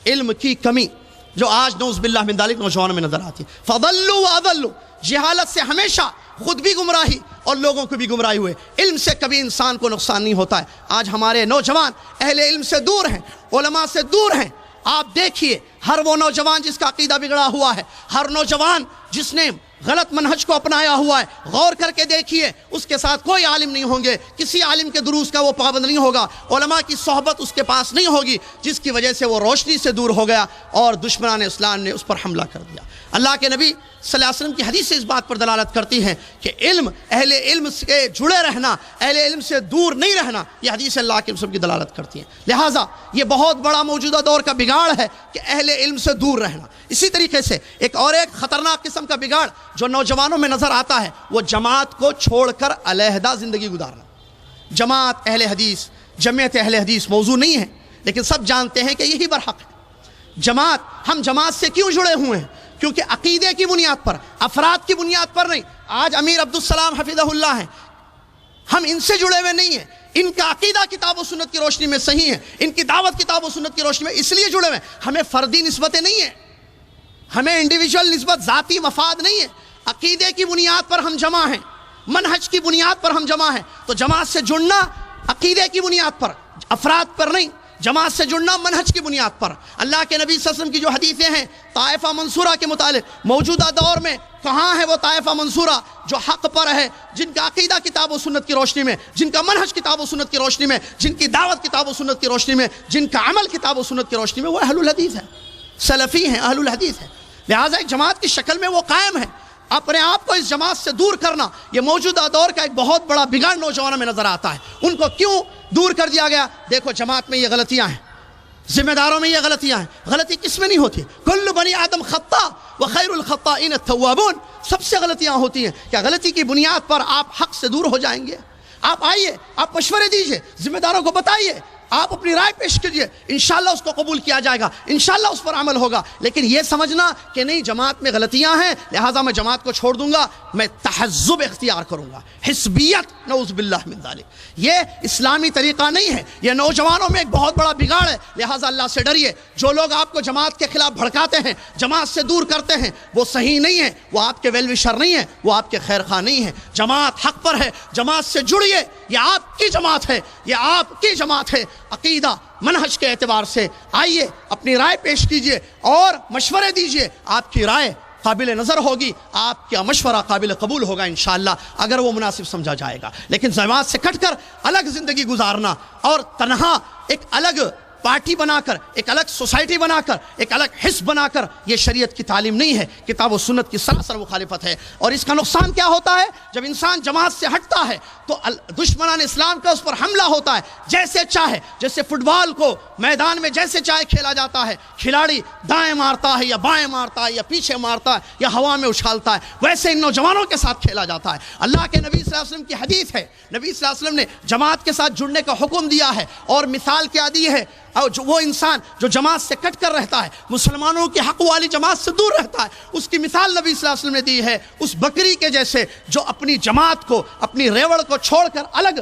علم کی کمی، جو آج نعوذ باللہ من ذالک نوجوانوں میں نظر آتی ہے۔ فضلوا واضلوا، جہالت سے ہمیشہ خود بھی گمراہی اور لوگوں کو بھی گمراہی ہوئے۔ علم سے کبھی انسان کو نقصان نہیں ہوتا ہے۔ آج ہمارے نوجوان اہل علم سے دور ہیں، علماء سے دور ہیں۔ آپ دیکھیے، ہر وہ نوجوان جس کا عقیدہ بگڑا ہوا ہے، ہر نوجوان جس نے غلط منہج کو اپنایا ہوا ہے، غور کر کے دیکھیے، اس کے ساتھ کوئی عالم نہیں ہوں گے، کسی عالم کے دروس کا وہ پابند نہیں ہوگا، علماء کی صحبت اس کے پاس نہیں ہوگی، جس کی وجہ سے وہ روشنی سے دور ہو گیا اور دشمنان اسلام نے اس پر حملہ کر دیا۔ اللہ کے نبی صلی اللہ علیہ وسلم کی حدیث سے اس بات پر دلالت کرتی ہے کہ اہل علم سے جڑے رہنا، اہل علم سے دور نہیں رہنا، یہ حدیث اللہ کے رسول کی دلالت کرتی ہے۔ لہٰذا یہ بہت بڑا موجودہ دور کا بگاڑ ہے کہ اہل علم سے دور رہنا۔ اسی طریقے سے ایک خطرناک قسم کا بگاڑ جو نوجوانوں میں نظر آتا ہے، وہ جماعت کو چھوڑ کر علیحدہ زندگی گزارنا۔ جماعت اہل حدیث، جمعیت اہل حدیث موضوع نہیں ہے، لیکن سب جانتے ہیں کہ یہی برحق ہے۔ ہم جماعت سے کیوں جڑے ہوئے ہیں؟ کیونکہ عقیدے کی بنیاد پر، افراد کی بنیاد پر نہیں۔ آج امیر عبدالسلام حفظہ اللہ ہیں، ہم ان سے جڑے ہوئے نہیں ہیں، ان کا عقیدہ کتاب و سنت کی روشنی میں صحیح ہے، ان کی دعوت کتاب و سنت کی روشنی میں اس لیے جڑے ہوئے ہیں۔ ہمیں فردی نسبتیں نہیں ہیں، ہمیں انڈیویجول نسبت، ذاتی مفاد نہیں ہے۔ عقیدے کی بنیاد پر ہم جمع ہیں، منہج کی بنیاد پر ہم جمع ہیں۔ تو جماعت سے جڑنا عقیدے کی بنیاد پر، افراد پر نہیں، جماعت سے جڑنا منہج کی بنیاد پر۔ اللہ کے نبی صلی اللہ علیہ وسلم کی جو حدیثیں ہیں طائفہ منصورہ کے متعلق، موجودہ دور میں کہاں ہے وہ طائفہ منصورہ جو حق پر ہے، جن کا عقیدہ کتاب و سنت کی روشنی میں، جن کا منہج کتاب و سنت کی روشنی میں، جن کی دعوت کتاب و سنت کی روشنی میں، جن کا عمل کتاب و سنت کی روشنی میں، وہ اہل الحدیث ہے، سلفی ہیں، اہل الحدیث ہیں۔ لہٰذا ایک جماعت کی شکل میں وہ قائم ہے۔ اپنے آپ کو اس جماعت سے دور کرنا، یہ موجودہ دور کا ایک بہت بڑا بگاڑ نوجوانوں میں نظر آتا ہے۔ ان کو کیوں دور کر دیا گیا؟ دیکھو، جماعت میں یہ غلطیاں ہیں، ذمہ داروں میں یہ غلطیاں ہیں۔ غلطی کس میں نہیں ہوتی؟ کل بنی آدم خطا وخیر الخطائین التوابون، سب سے غلطیاں ہوتی ہیں۔ کیا غلطی کی بنیاد پر آپ حق سے دور ہو جائیں گے؟ آپ آئیے, آپ مشورے دیجئے, ذمہ داروں کو بتائیے, آپ اپنی رائے پیش کیجئے, انشاءاللہ اس کو قبول کیا جائے گا, انشاءاللہ اس پر عمل ہوگا. لیکن یہ سمجھنا کہ نہیں جماعت میں غلطیاں ہیں لہٰذا میں جماعت کو چھوڑ دوں گا, میں تحزب اختیار کروں گا, حزبیت, نعوذ باللہ من ذالک, یہ اسلامی طریقہ نہیں ہے. یہ نوجوانوں میں ایک بہت بڑا بگاڑ ہے. لہٰذا اللہ سے ڈریے. جو لوگ آپ کو جماعت کے خلاف بھڑکاتے ہیں, جماعت سے دور کرتے ہیں, وہ صحیح نہیں ہیں, وہ آپ کے ویل وشر نہیں ہیں, وہ آپ کے خیر خواہ نہیں ہیں. جماعت حق پر ہے, جماعت سے جڑیے, یہ آپ کی جماعت ہے, یہ آپ کی جماعت ہے. عقیدہ منہج کے اعتبار سے آئیے, اپنی رائے پیش کیجئے اور مشورے دیجئے. آپ کی رائے قابل نظر ہوگی, آپ کا مشورہ قابل قبول ہوگا انشاءاللہ اگر وہ مناسب سمجھا جائے گا. لیکن جماعت سے کٹ کر الگ زندگی گزارنا اور تنہا ایک الگ پارٹی بنا کر, ایک الگ سوسائٹی بنا کر, ایک الگ حزب بنا کر, یہ شریعت کی تعلیم نہیں ہے, کتاب و سنت کی سراسر مخالفت ہے. اور اس کا نقصان کیا ہوتا ہے؟ جب انسان جماعت سے ہٹتا ہے تو دشمنان اسلام کا اس پر حملہ ہوتا ہے. جیسے چاہے, جیسے فٹ بال کو میدان میں جیسے چاہے کھیلا جاتا ہے, کھلاڑی دائیں مارتا ہے یا بائیں مارتا ہے یا پیچھے مارتا ہے یا ہوا میں اچھالتا ہے, ویسے ان نوجوانوں کے ساتھ کھیلا جاتا ہے. اللہ کے نبی صلی اللہ علیہ وسلم کی حدیث ہے, نبی صلی اللہ علیہ وسلم نے جماعت کے ساتھ جڑنے کا حکم دیا ہے. اور مثال کیا دی ہے؟ اور وہ انسان جو جماعت سے کٹ کر رہتا ہے, مسلمانوں کی حق والی جماعت سے دور رہتا ہے, اس کی مثال نبی صلی اللہ علیہ وسلم نے دی ہے اس بکری کے جیسے جو اپنی جماعت کو, اپنی ریوڑ کو چھوڑ کر الگ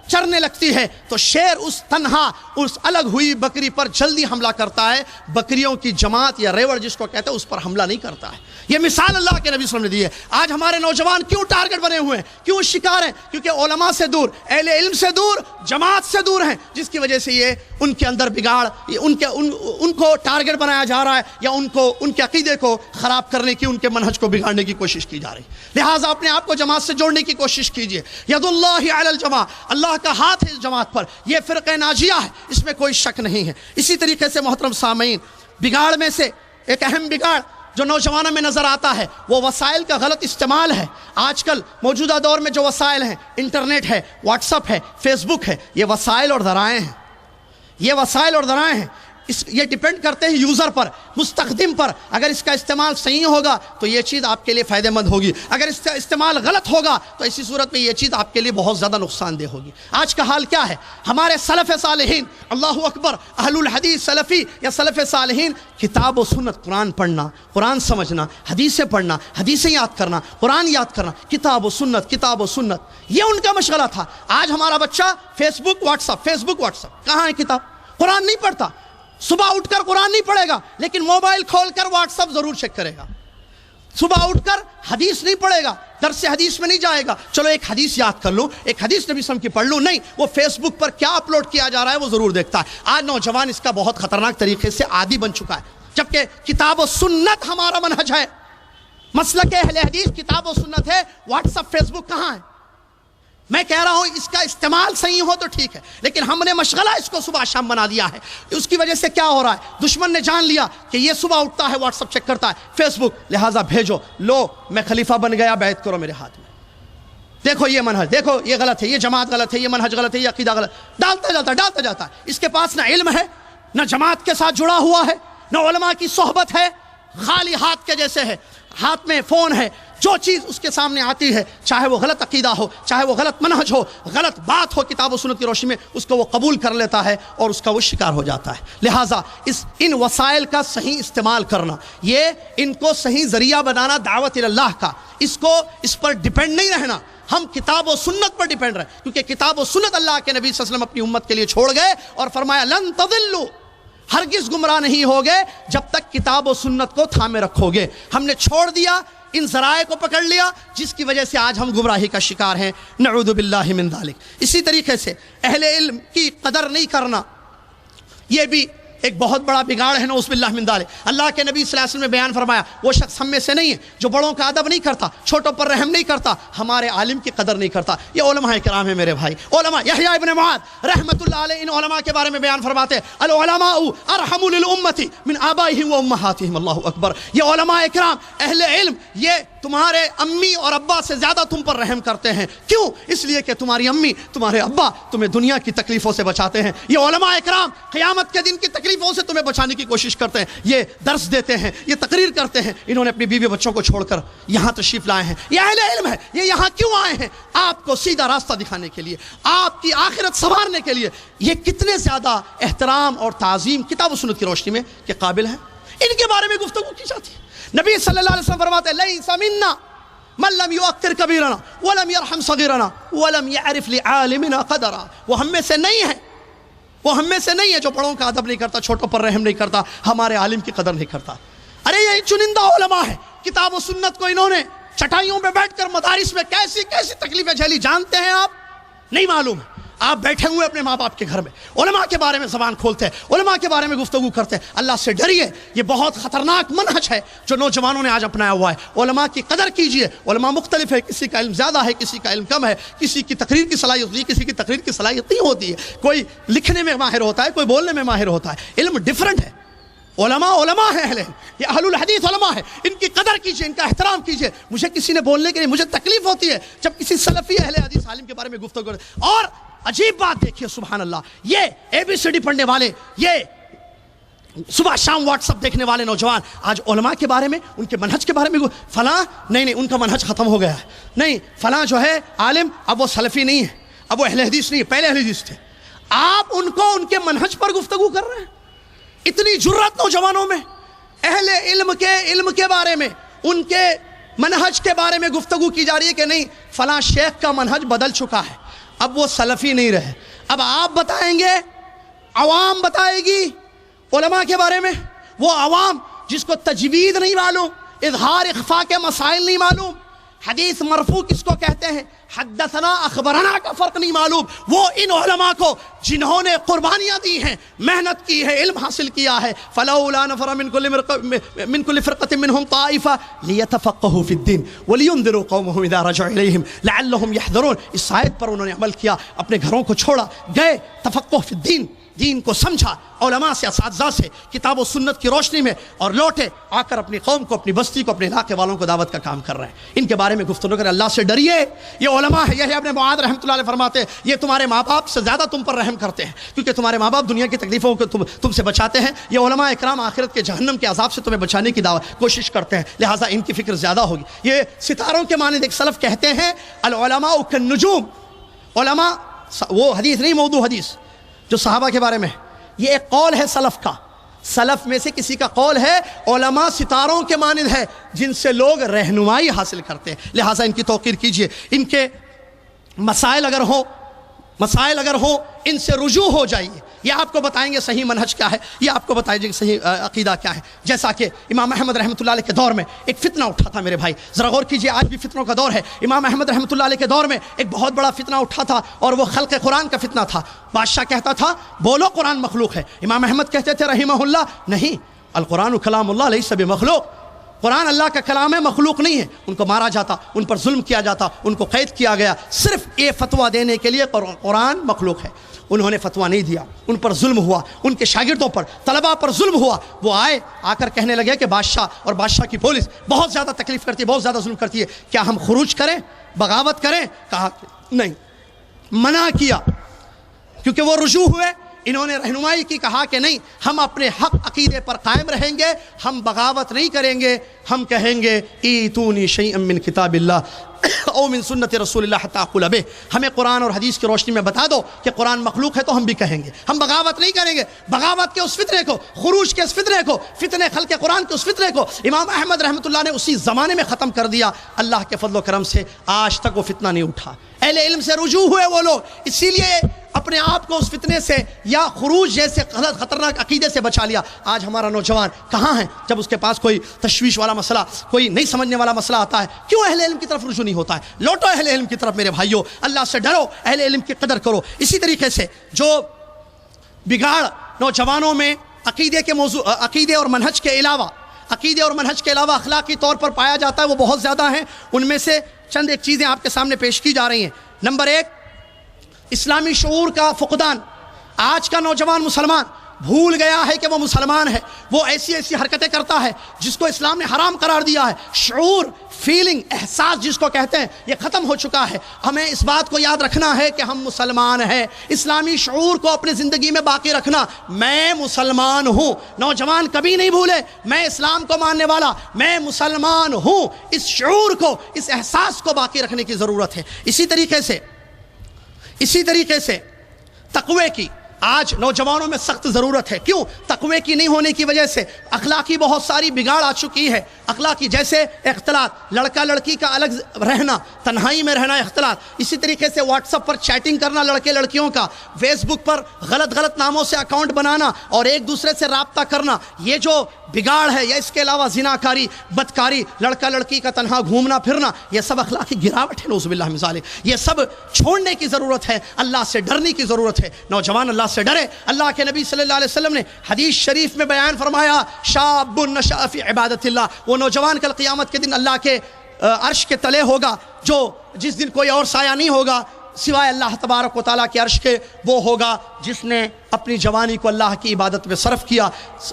چرنے لگتی ہے. تو شیر اس تنہا, اس الگ ہوئی بکری پر جلدی حملہ کرتا ہے, بکریوں کی جماعت یا ریوڑ جس کو کہتے ہیں اس پر حملہ نہیں کرتا ہے. یہ مثال اللہ کے نبی صلی اللہ علیہ وسلم نے دی ہے. آج ہمارے نوجوان کیوں ٹارگٹ بنے ہوئے ہیں, کیوں شکار ہیں؟ کیونکہ علماء سے دور, اہل علم سے دور, جماعت سے دور ہیں, جس کی وجہ سے یہ ان کے اندر بگاڑ, ان کو ٹارگٹ بنایا جا رہا ہے یا ان کے عقیدے کو خراب کرنے کی, ان کے منہج کو بگاڑنے کی کوشش کی جا رہی ہے. لہٰذا اپنے آپ کو جماعت سے جوڑنے کی کوشش کیجئے. ید اللہ علی الجماع, اللہ کا ہاتھ ہے اس جماعت پر, یہ فرقہ ناجیہ ہے, اس میں کوئی شک نہیں ہے. اسی طریقے سے محترم سامعین, بگاڑ میں سے ایک اہم بگاڑ جو نوجوانوں میں نظر آتا ہے وہ وسائل کا غلط استعمال ہے. آج کل موجودہ دور میں جو وسائل ہیں, انٹرنیٹ ہے, واٹس اپ ہے, فیس بک ہے, یہ وسائل اور ذرائع ہیں. یہ وسائل اور ذرائع ہیں, یہ ڈیپینڈ کرتے ہیں یوزر پر, مستخدم پر. اگر اس کا استعمال صحیح ہوگا تو یہ چیز آپ کے لیے فائدہ مند ہوگی, اگر اس کا استعمال غلط ہوگا تو اسی صورت میں یہ چیز آپ کے لیے بہت زیادہ نقصان دہ ہوگی. آج کا حال کیا ہے؟ ہمارے سلف صالحین, اللہ اکبر, اہل الحدیث سلفی یا سلف صالحین, کتاب و سنت, قرآن پڑھنا, قرآن سمجھنا, حدیثیں پڑھنا, حدیثیں یاد کرنا, قرآن یاد کرنا, کتاب و سنت, کتاب و سنت, یہ ان کا مشغلہ تھا. آج ہمارا بچہ فیس بک واٹس اپ, فیس بک واٹس اپ, کہاں ہے کتاب؟ قرآن نہیں پڑھتا. صبح اٹھ کر قرآن نہیں پڑھے گا لیکن موبائل کھول کر واٹس اپ ضرور چیک کرے گا. صبح اٹھ کر حدیث نہیں پڑھے گا, درس حدیث میں نہیں جائے گا, چلو ایک حدیث یاد کر لوں, ایک حدیث نبی صلی اللہ علیہ وسلم کی پڑھ لوں, نہیں, وہ فیس بک پر کیا اپلوڈ کیا جا رہا ہے وہ ضرور دیکھتا ہے. آج نوجوان اس کا بہت خطرناک طریقے سے عادی بن چکا ہے, جبکہ کتاب و سنت ہمارا منہج ہے, مسلک اہل حدیث کتاب و سنت ہے. واٹس اپ, فیس بک کہاں ہے؟ میں کہہ رہا ہوں اس کا استعمال صحیح ہو تو ٹھیک ہے, لیکن ہم نے مشغلہ اس کو صبح شام بنا دیا ہے. اس کی وجہ سے کیا ہو رہا ہے, دشمن نے جان لیا کہ یہ صبح اٹھتا ہے واٹس اپ چیک کرتا ہے, فیس بک, لہٰذا بھیجو, لو میں خلیفہ بن گیا, بیعت کرو میرے ہاتھ میں, دیکھو یہ منہج, دیکھو یہ غلط ہے, یہ جماعت غلط ہے, یہ منہج غلط ہے, یہ عقیدہ غلط, ڈالتا جاتا ہے. اس کے پاس نہ علم ہے, نہ جماعت کے ساتھ جڑا ہوا ہے, نہ علماء کی صحبت ہے, خالی ہاتھ کے جیسے ہے, ہاتھ میں فون ہے, جو چیز اس کے سامنے آتی ہے, چاہے وہ غلط عقیدہ ہو, چاہے وہ غلط منہج ہو, غلط بات ہو, کتاب و سنت کی روشنی میں اس کو وہ قبول کر لیتا ہے اور اس کا وہ شکار ہو جاتا ہے. لہٰذا ان وسائل کا صحیح استعمال کرنا, یہ ان کو صحیح ذریعہ بنانا دعوت اللہ کا, اس پر ڈیپینڈ نہیں رہنا. ہم کتاب و سنت پر ڈیپینڈ رہیں, کیونکہ کتاب و سنت اللہ کے نبی صلی اللہ علیہ وسلم اپنی امت کے لیے چھوڑ گئے اور فرمایا لن تضلوا, ہرگز گمراہ نہیں ہوگے جب تک کتاب و سنت کو تھامے رکھو گے. ہم نے چھوڑ دیا, ان ذرائع کو پکڑ لیا, جس کی وجہ سے آج ہم گمراہی کا شکار ہیں, نعوذ باللہ من ذالک. اسی طریقے سے اہل علم کی قدر نہیں کرنا, یہ بھی ایک بہت بڑا بگاڑ ہے, نعوذ باللہ من ذالک. اللہ کے نبی صلی اللہ علیہ وسلم نے بیان فرمایا وہ شخص ہم میں سے نہیں ہے جو بڑوں کا ادب نہیں کرتا, چھوٹوں پر رحم نہیں کرتا, ہمارے عالم کی قدر نہیں کرتا. یہ علماء کرام ہیں میرے بھائی, علماء. یحییٰ ابن معاذ رحمۃ اللہ علیہ ان علماء کے بارے میں بیان فرماتے ہیں العلماء ارحم للامۃ من آبائہم وامہاتہم. اللہ اکبر. یہ علماء کرام, اہل علم, یہ تمہارے امی اور ابا سے زیادہ تم پر رحم کرتے ہیں. کیوں؟ اس لیے کہ تمہاری امی, تمہارے ابا تمہیں دنیا کی تکلیفوں سے بچاتے ہیں. یہ علماء کرام قیامت کے دن کی تکلیف تکلیفوں سے تمہیں بچانے کی کوشش کرتے ہیں، یہ درس دیتے ہیں، یہ تقریر کرتے ہیں۔ انہوں نے اپنی بیوی بچوں کو چھوڑ کر یہاں تشریف لائے ہیں، یہ اہل علم ہے۔ یہ یہاں کیوں آئے ہیں؟ آپ کو سیدھا راستہ دکھانے کے لیے، آپ کی آخرت سنوارنے کے لیے۔ یہ کتنے زیادہ احترام اور تعظیم کتاب و سنت کی روشنی میں کہ قابل ہیں، ان کے بارے میں گفتگو کی جاتی ہے۔ نبی صلی اللہ علیہ وسلم فرماتے ہیں لیس منا من لم یؤقر کبیرنا ولم یرحم صغیرنا ولم یعرف لعالمنا قدرا۔ وہ ہم میں سے نہیں ہے، وہ ہم میں سے نہیں ہے جو بڑوں کا ادب نہیں کرتا، چھوٹوں پر رحم نہیں کرتا، ہمارے عالم کی قدر نہیں کرتا۔ ارے یہ چنندہ علماء ہے، کتاب و سنت کو انہوں نے چٹائیوں پہ بیٹھ کر مدارس میں کیسی کیسی تکلیفیں جھیلی جانتے ہیں آپ؟ نہیں معلوم ہے۔ آپ بیٹھے ہوئے اپنے ماں باپ کے گھر میں، علماء کے بارے میں زبان کھولتے ہیں، علماء کے بارے میں گفتگو کرتے ہیں۔ اللہ سے ڈریے، یہ بہت خطرناک منہج ہے جو نوجوانوں نے آج اپنایا ہوا ہے۔ علماء کی قدر کیجئے، علماء مختلف ہے، کسی کا علم زیادہ ہے، کسی کا علم کم ہے، کسی کی تقریر کی صلاحیت ہوتی ہے، کسی کی تقریر کی صلاحیت نہیں ہوتی ہے، کوئی لکھنے میں ماہر ہوتا ہے، کوئی بولنے میں ماہر ہوتا ہے، علم ڈیفرنٹ ہے۔ علماء ہیں اہل، یہ اہل الحدیث علماء ہیں، ان کی قدر کیجئے، ان کا احترام کیجئے۔ مجھے کسی نے بولنے کے لیے مجھے تکلیف ہوتی ہے جب کسی سلفی اہل حدیث عالم کے بارے میں گفتگو کرتے۔ اور عجیب بات دیکھیے، سبحان اللہ، یہ ABCD پڑھنے والے، یہ صبح شام واٹس اپ دیکھنے والے نوجوان آج علماء کے بارے میں، ان کے منہج کے بارے میں فلاں نہیں ان کا منہج ختم ہو گیا ہے، نہیں فلاں جو ہے عالم اب وہ سلفی نہیں ہے، اب وہ اہل حدیث نہیں ہے، پہلے اہل حدیث تھے۔ آپ ان کو ان کے منہج پر گفتگو کر رہے ہیں؟ اتنی جرات نوجوانوں میں اہل علم کے بارے میں، ان کے منہج کے بارے میں گفتگو کی جا رہی ہے کہ نہیں فلاں شیخ کا منہج بدل چکا ہے، اب وہ سلفی نہیں رہے۔ اب آپ بتائیں گے، عوام بتائے گی علماء کے بارے میں؟ وہ عوام جس کو تجوید نہیں معلوم، اظہار اخفاء کے مسائل نہیں معلوم، حدیث مرفوع کس کو کہتے ہیں، حدثنا اخبرنا کا فرق نہیں معلوم، وہ ان علماء کو جنہوں نے قربانیاں دی ہیں، محنت کی ہے، علم حاصل کیا ہے، فلولا نفر من كل فرقة منهم طائفة ليتفقهوا في الدين ولينذروا قومهم اذا رجعوا اليهم لعلهم يحذرون۔ اس آیت پر انہوں نے عمل کیا، اپنے گھروں کو چھوڑا، گئے تفقہ فی الدین، دین کو سمجھا، علماء سے، اساتذہ سے، کتاب و سنت کی روشنی میں، اور لوٹے آ کر اپنی قوم کو، اپنی بستی کو، اپنے علاقے والوں کو دعوت کا کام کر رہے ہیں۔ ان کے بارے میں گفتگو کریں، اللہ سے ڈریے۔ یہ علماء ہے، یہ ابن معاذ رحمۃ اللہ علیہ فرماتے ہیں یہ تمہارے ماں باپ سے زیادہ تم پر رحم کرتے ہیں، کیونکہ تمہارے ماں باپ دنیا کی تکلیفوں کو تم سے بچاتے ہیں۔ یہ علماء اکرام آخرت کے جہنم کے عذاب سے تمہیں بچانے کی کوشش کرتے ہیں، لہٰذا ان کی فکر زیادہ ہوگی۔ یہ ستاروں کے مانند، ایک سلف کہتے ہیں العلماء کالنجوم، علماء وہ حدیث نہیں، موضوع حدیث جو صحابہ کے بارے میں، یہ ایک قول ہے سلف کا، سلف میں سے کسی کا قول ہے، علماء ستاروں کے مانند ہے جن سے لوگ رہنمائی حاصل کرتے ہیں، لہٰذا ان کی توقیر کیجئے۔ ان کے مسائل اگر ہوں ان سے رجوع ہو جائیے، یہ آپ کو بتائیں گے صحیح منہج کیا ہے، یہ آپ کو بتائیں گے صحیح عقیدہ کیا ہے۔ جیسا کہ امام احمد رحمۃ اللہ علیہ کے دور میں ایک فتنہ اٹھا تھا، میرے بھائی ذرا غور کیجئے، آج بھی فتنوں کا دور ہے۔ امام احمد رحمۃ اللہ علیہ کے دور میں ایک بہت بڑا فتنہ اٹھا تھا، اور وہ خلق قرآن کا فتنہ تھا۔ بادشاہ کہتا تھا بولو قرآن مخلوق ہے، امام احمد کہتے تھے رحمہ اللہ نہیں، القرآن کلام اللہ لیس بمخلوق، قرآن اللہ کا کلام ہے، مخلوق نہیں ہے۔ ان کو مارا جاتا، ان پر ظلم کیا جاتا، ان کو قید کیا گیا، صرف یہ فتویٰ دینے کے لیے قرآن مخلوق ہے۔ انہوں نے فتویٰ نہیں دیا، ان پر ظلم ہوا، ان کے شاگردوں پر، طلباء پر ظلم ہوا۔ وہ آ کر کہنے لگے کہ بادشاہ اور بادشاہ کی پولیس بہت زیادہ تکلیف کرتی ہے، بہت زیادہ ظلم کرتی ہے، کیا ہم خروج کریں، بغاوت کریں؟ کہا نہیں، منع کیا، کیونکہ وہ رجوع ہوئے، انہوں نے رہنمائی کی، کہا کہ نہیں، ہم اپنے حق عقیدے پر قائم رہیں گے، ہم بغاوت نہیں کریں گے، ہم کہیں گے ایتونی شیئا من کتاب اللہ او من سنت رسول اللہ حتی اقول بہ، ہمیں قرآن اور حدیث کی روشنی میں بتا دو کہ قرآن مخلوق ہے تو ہم بھی کہیں گے، ہم بغاوت نہیں کریں گے۔ بغاوت کے اس فتنے کو، خروج کے اس فتنے کو، فتنے خلق قرآن کے اس فتنے کو امام احمد رحمۃ اللہ نے اسی زمانے میں ختم کر دیا۔ اللہ کے فضل و کرم سے آج تک وہ فتنہ نہیں اٹھا، اہل علم سے رجوع ہوئے وہ لوگ، اسی لیے اپنے آپ کو اس فتنے سے یا خروج جیسے خطرناک عقیدے سے بچا لیا۔ آج ہمارا نوجوان کہاں ہے؟ جب اس کے پاس کوئی تشویش والا مسئلہ، کوئی نہیں سمجھنے والا مسئلہ آتا ہے، کیوں اہل علم کی طرف رجوع نہیں ہوتا ہے؟ لوٹو اہل علم کی طرف میرے بھائیوں، اللہ سے ڈرو، اہل علم کی قدر کرو۔ اسی طریقے سے جو بگاڑ نوجوانوں میں عقیدے اور منہج کے علاوہ اخلاقی طور پر پایا جاتا ہے، وہ بہت زیادہ ہیں۔ ان میں سے چند ایک چیزیں آپ کے سامنے پیش کی جا رہی ہیں۔ نمبر ایک، اسلامی شعور کا فقدان۔ آج کا نوجوان مسلمان بھول گیا ہے کہ وہ مسلمان ہے، وہ ایسی ایسی حرکتیں کرتا ہے جس کو اسلام نے حرام قرار دیا ہے. شعور، فیلنگ، احساس جس کو کہتے ہیں، یہ ختم ہو چکا ہے. ہمیں اس بات کو یاد رکھنا ہے کہ ہم مسلمان ہیں. اسلامی شعور کو اپنی زندگی میں باقی رکھنا. میں مسلمان ہوں. نوجوان کبھی نہیں بھولے میں اسلام کو ماننے والا، میں مسلمان ہوں. اس شعور کو، اس احساس کو باقی رکھنے کی ضرورت ہے. اسی طریقے سے تقوی کی آج نوجوانوں میں سخت ضرورت ہے. کیوں؟ تقوی کی نہیں ہونے کی وجہ سے اخلاقی بہت ساری بگاڑ آ چکی ہے. اخلاقی جیسے اختلاط، لڑکا لڑکی کا الگ رہنا، تنہائی میں رہنا اختلاط. اسی طریقے سے واٹس ایپ پر چیٹنگ کرنا لڑکے لڑکیوں کا، فیس بک پر غلط ناموں سے اکاؤنٹ بنانا اور ایک دوسرے سے رابطہ کرنا، یہ جو بگاڑ ہے، یا اس کے علاوہ زناکاری، بدکاری، لڑکا لڑکی کا تنہا گھومنا پھرنا، یہ سب اخلاقی گراوٹ ہے. نعوذ باللہ من ذالک. یہ سب چھوڑنے کی ضرورت ہے. اللہ سے ڈرنے کی ضرورت ہے. نوجوان اللہ سے ڈرے. اللہ کے نبی صلی اللہ علیہ وسلم نے حدیث شریف میں بیان فرمایا، شاب نشأ فی عبادت اللہ، وہ نوجوان کل قیامت کے دن اللہ کے عرش کے تلے ہوگا، جس دن کوئی اور سایہ نہیں ہوگا سوائے اللہ تبارک و تعالیٰ کے عرش کے. وہ ہوگا جس نے اپنی جوانی کو اللہ کی عبادت میں صرف کیا.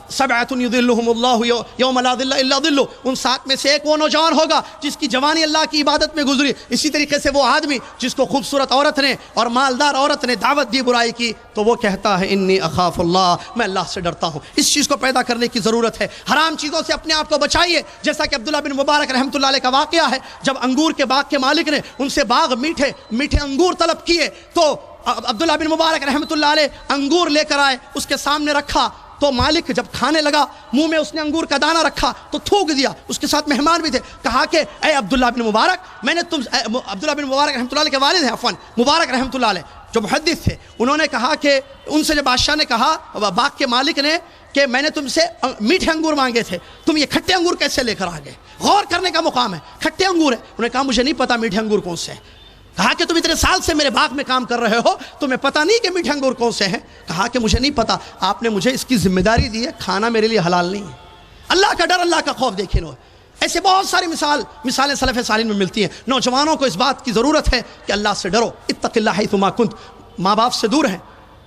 سبعۃ یظلھم اللہ یوم لا ظل الا ظلہ، ان 7 میں سے ایک وہ نوجوان ہوگا جس کی جوانی اللہ کی عبادت میں گزری. اسی طریقے سے وہ آدمی جس کو خوبصورت عورت نے اور مالدار عورت نے دعوت دی برائی کی، تو وہ کہتا ہے انی اخاف اللہ، میں اللہ سے ڈرتا ہوں. اس چیز کو پیدا کرنے کی ضرورت ہے. حرام چیزوں سے اپنے آپ کو بچائیے. جیسا کہ عبداللہ بن مبارک رحمۃ اللہ علیہ کا واقعہ ہے، جب انگور کے باغ کے مالک نے ان سے باغ میٹھے انگور طلب کیے، تو عبداللہ بن مبارک رحمۃ اللہ علیہ انگور لے کر آئے، اس کے سامنے رکھا. تو مالک جب کھانے لگا، منہ میں اس نے انگور کا دانہ رکھا تو تھوک دیا. اس کے ساتھ مہمان بھی تھے. کہا کہ اے عبداللہ بن مبارک، میں نے عبداللہ بن مبارک رحمۃ اللہ علیہ کے والد ہیں، عفواً مبارک رحمۃ اللہ علیہ جو محدث تھے، انہوں نے کہا کہ ان سے جب بادشاہ نے کہا، باغ کے مالک نے، کہ میں نے تم سے میٹھے انگور مانگے تھے، تم یہ کھٹے انگور کیسے لے کر آ گئے؟ غور کرنے کا مقام ہے. کھٹے انگور ہے. انہوں نے کہا مجھے نہیں پتا میٹھے انگور کون سے ہیں. کہا کہ تم اتنے سال سے میرے باغ میں کام کر رہے ہو، تمہیں پتہ نہیں کہ میٹھے انگور کون سے ہیں؟ کہا کہ مجھے نہیں پتا، آپ نے مجھے اس کی ذمہ داری دی ہے، کھانا میرے لیے حلال نہیں ہے. اللہ کا ڈر، اللہ کا خوف دیکھیں. ایسے بہت ساری مثالیں سلف صالحین میں ملتی ہیں. نوجوانوں کو اس بات کی ضرورت ہے کہ اللہ سے ڈرو. اتق اللہ حیثما کنت. ماں باپ سے دور ہیں،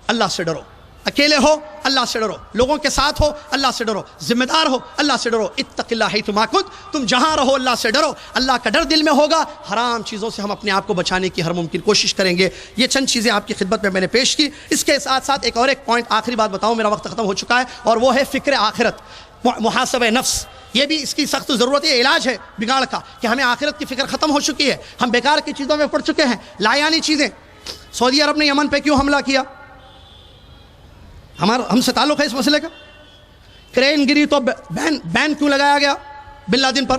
اللہ سے ڈرو. اکیلے ہو، اللہ سے ڈرو. لوگوں کے ساتھ ہو، اللہ سے ڈرو. ذمہ دار ہو، اللہ سے ڈرو. اتق اللہ حیثما کنت. تم جہاں رہو اللہ سے ڈرو. اللہ کا ڈر دل میں ہوگا، حرام چیزوں سے ہم اپنے آپ کو بچانے کی ہر ممکن کوشش کریں گے. یہ چند چیزیں آپ کی خدمت میں نے پیش کی. اس کے ساتھ ساتھ ایک پوائنٹ، آخری بات بتاؤں، میرا وقت ختم ہو چکا ہے، اور وہ ہے فکر آخرت، محاسبہ نفس. یہ بھی اس کی سخت ضرورت ہے. علاج ہے بگاڑ کا کہ ہمیں آخرت کی فکر ختم ہو چکی ہے. ہم بیکار کی چیزوں میں پڑ چکے ہیں، لایانی چیزیں. سعودی عرب نے یمن پہ کیوں حملہ کیا؟ ہم سے تعلق ہے اس مسئلے کا. کرین گری تو بین کیوں لگایا گیا بن لادن پر؟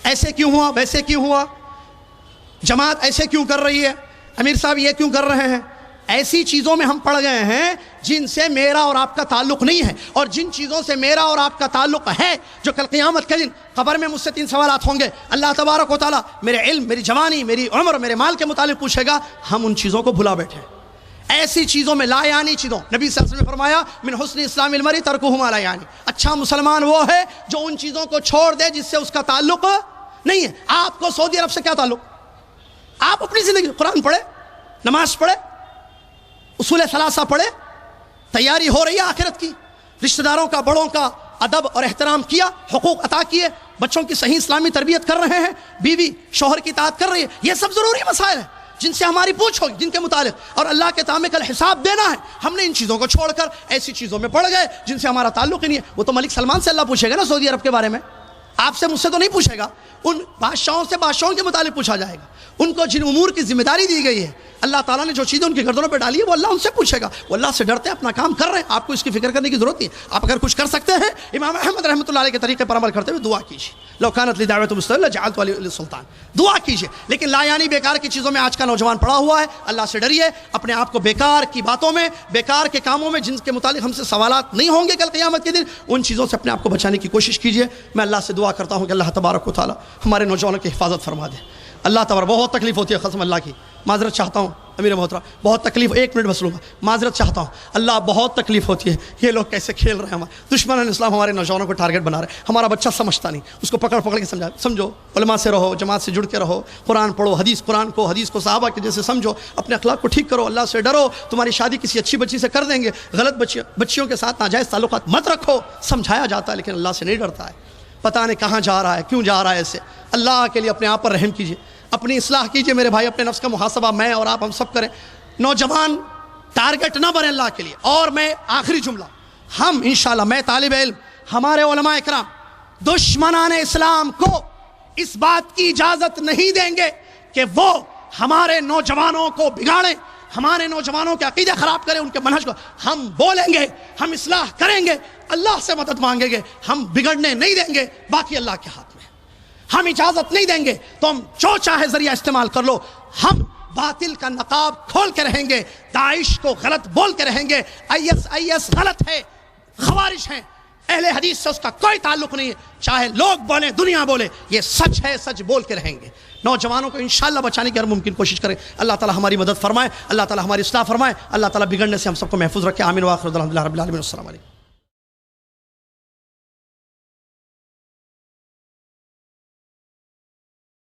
ایسے کیوں ہوا، ویسے کیوں ہوا؟ جماعت ایسے کیوں کر رہی ہے؟ امیر صاحب یہ کیوں کر رہے ہیں؟ ایسی چیزوں میں ہم پڑ گئے ہیں جن سے میرا اور آپ کا تعلق نہیں ہے. اور جن چیزوں سے میرا اور آپ کا تعلق ہے، جو کل قیامت کے دن قبر میں مجھ سے 3 سوالات ہوں گے. اللہ تبارک و تعالیٰ میرے علم، میری جوانی، میری عمر، میرے مال کے متعلق پوچھے گا. ہم ان چیزوں کو بھلا بیٹھے. ایسی چیزوں میں، لا یعنی چیزوں، نبی صلی اللہ علیہ وسلم نے فرمایا من حسن اسلام المرء ترکہ ما لا یعنی. اچھا مسلمان وہ ہے جو ان چیزوں کو چھوڑ دے جس سے اس کا تعلق نہیں ہے. آپ کو سعودی عرب سے کیا تعلق؟ آپ اپنی زندگی قرآن پڑھے، نماز پڑھے، اصول ثلاثہ پڑھے، تیاری ہو رہی ہے آخرت کی، رشتہ داروں کا، بڑوں کا ادب اور احترام کیا، حقوق عطا کیے، بچوں کی صحیح اسلامی تربیت کر رہے ہیں، بیوی شوہر کی اطاعت کر رہی ہے. یہ سب ضروری مسائل ہیں جن سے ہماری پوچھ ہوگی، جن کے متعلق اور اللہ کے تعامل کل حساب دینا ہے. ہم نے ان چیزوں کو چھوڑ کر ایسی چیزوں میں پڑ گئے جن سے ہمارا تعلق ہی نہیں ہے. وہ تو ملک سلمان سے اللہ پوچھے گا نا سعودی عرب کے بارے میں، آپ سے مجھ سے تو نہیں پوچھے گا. ان بادشاہوں سے بادشاہوں کے متعلق پوچھا جائے گا. ان کو جن امور کی ذمہ داری دی گئی ہے، اللہ تعالیٰ نے جو چیزیں ان کی گردنوں پہ ڈالی ہے، وہ اللہ ان سے پوچھے گا. وہ اللہ سے ڈرتے ہیں، اپنا کام کر رہے ہیں. آپ کو اس کی فکر کرنے کی ضرورت نہیں ہے. آپ اگر کچھ کر سکتے ہیں، امام احمد رحمۃ اللہ علیہ کے طریقے پر عمل کرتے ہوئے دعا کیجیے. لو کانت لی دعوۃ مستقلہ جعلت ولی السلطان، دعا کیجیے. لیکن لا یعنی بیکار کی چیزوں میں آج کا نوجوان پڑا ہوا ہے. اللہ سے ڈریے. اپنے آپ کو بیکار کی باتوں میں، بیکار کے کاموں میں جن کے متعلق ہم سے سوالات نہیں ہوں گے کل قیامت کے دن، ان چیزوں سے اپنے آپ کو بچانے کی کوشش کیجیے. میں اللہ سے دعا کرتا ہوں کہ اللہ تبارک و تعالیٰ ہمارے نوجوانوں کی حفاظت فرما دے. اللہ تبارک، بہت تکلیف ہوتی ہے قسم اللہ کی. معذرت چاہتا ہوں امیر محترم، بہت تکلیف، 1 منٹ بس لوں گا، معذرت چاہتا ہوں، اللہ بہت تکلیف ہوتی ہے، یہ لوگ کیسے کھیل رہے ہیں، ہمارے دشمن اسلام ہمارے نوجوانوں کو ٹارگٹ بنا رہے ہیں، ہمارا بچہ سمجھتا نہیں، اس کو پکڑ کے سمجھو، علماء سے رہو، جماعت سے جڑ کے رہو، قرآن پڑھو، حدیث کو صحابہ کے جیسے سمجھو، اپنے اخلاق کو ٹھیک کرو، اللہ سے ڈرو، تمہاری شادی کسی اچھی بچی سے کر دیں گے، غلط بچیوں کے ساتھ ناجائز تعلقات مت رکھو، سمجھایا جاتا ہے لیکن اللہ سے نہیں ڈرتا ہے، پتہ نہیں کہاں جا رہا ہے، کیوں جا رہا ہے ایسے، اللہ کے لیے اپنے آپ پر رحم کیجیے، اپنی اصلاح کیجیے میرے بھائی، اپنے نفس کا محاسبہ میں اور آپ ہم سب کریں، نوجوان ٹارگٹ نہ بنے اللہ کے لیے۔ اور میں آخری جملہ، ہم انشاءاللہ، میں طالب علم، ہمارے علماء اکرام دشمنان اسلام کو اس بات کی اجازت نہیں دیں گے کہ وہ ہمارے نوجوانوں کو بگاڑیں، ہمارے نوجوانوں کے عقیدے خراب کریں، ان کے منہج کو، ہم بولیں گے، ہم اصلاح کریں گے، اللہ سے مدد مانگیں گے، ہم بگڑنے نہیں دیں گے، باقی اللہ کے ہاتھ میں، ہم اجازت نہیں دیں گے تو ہم جو چاہے ذریعہ استعمال کر لو، ہم باطل کا نقاب کھول کے رہیں گے، داعش کو غلط بول کے رہیں گے، IS غلط ہے، خوارج ہیں، اہل حدیث سے اس کا کوئی تعلق نہیں ہے، چاہے لوگ بولیں، دنیا بولے، یہ سچ ہے، سچ بول کے رہیں گے، نوجوانوں کو انشاءاللہ بچانے کی ہر ممکن کوشش کریں، اللہ تعالی ہماری مدد فرمائے، اللہ تعالی ہماری اصلاح فرمائے، اللہ تعالی بگڑنے سے ہم سب کو محفوظ رکھے، آمین، وآخر الحمدللہ رب العالمین، السلام علیکم۔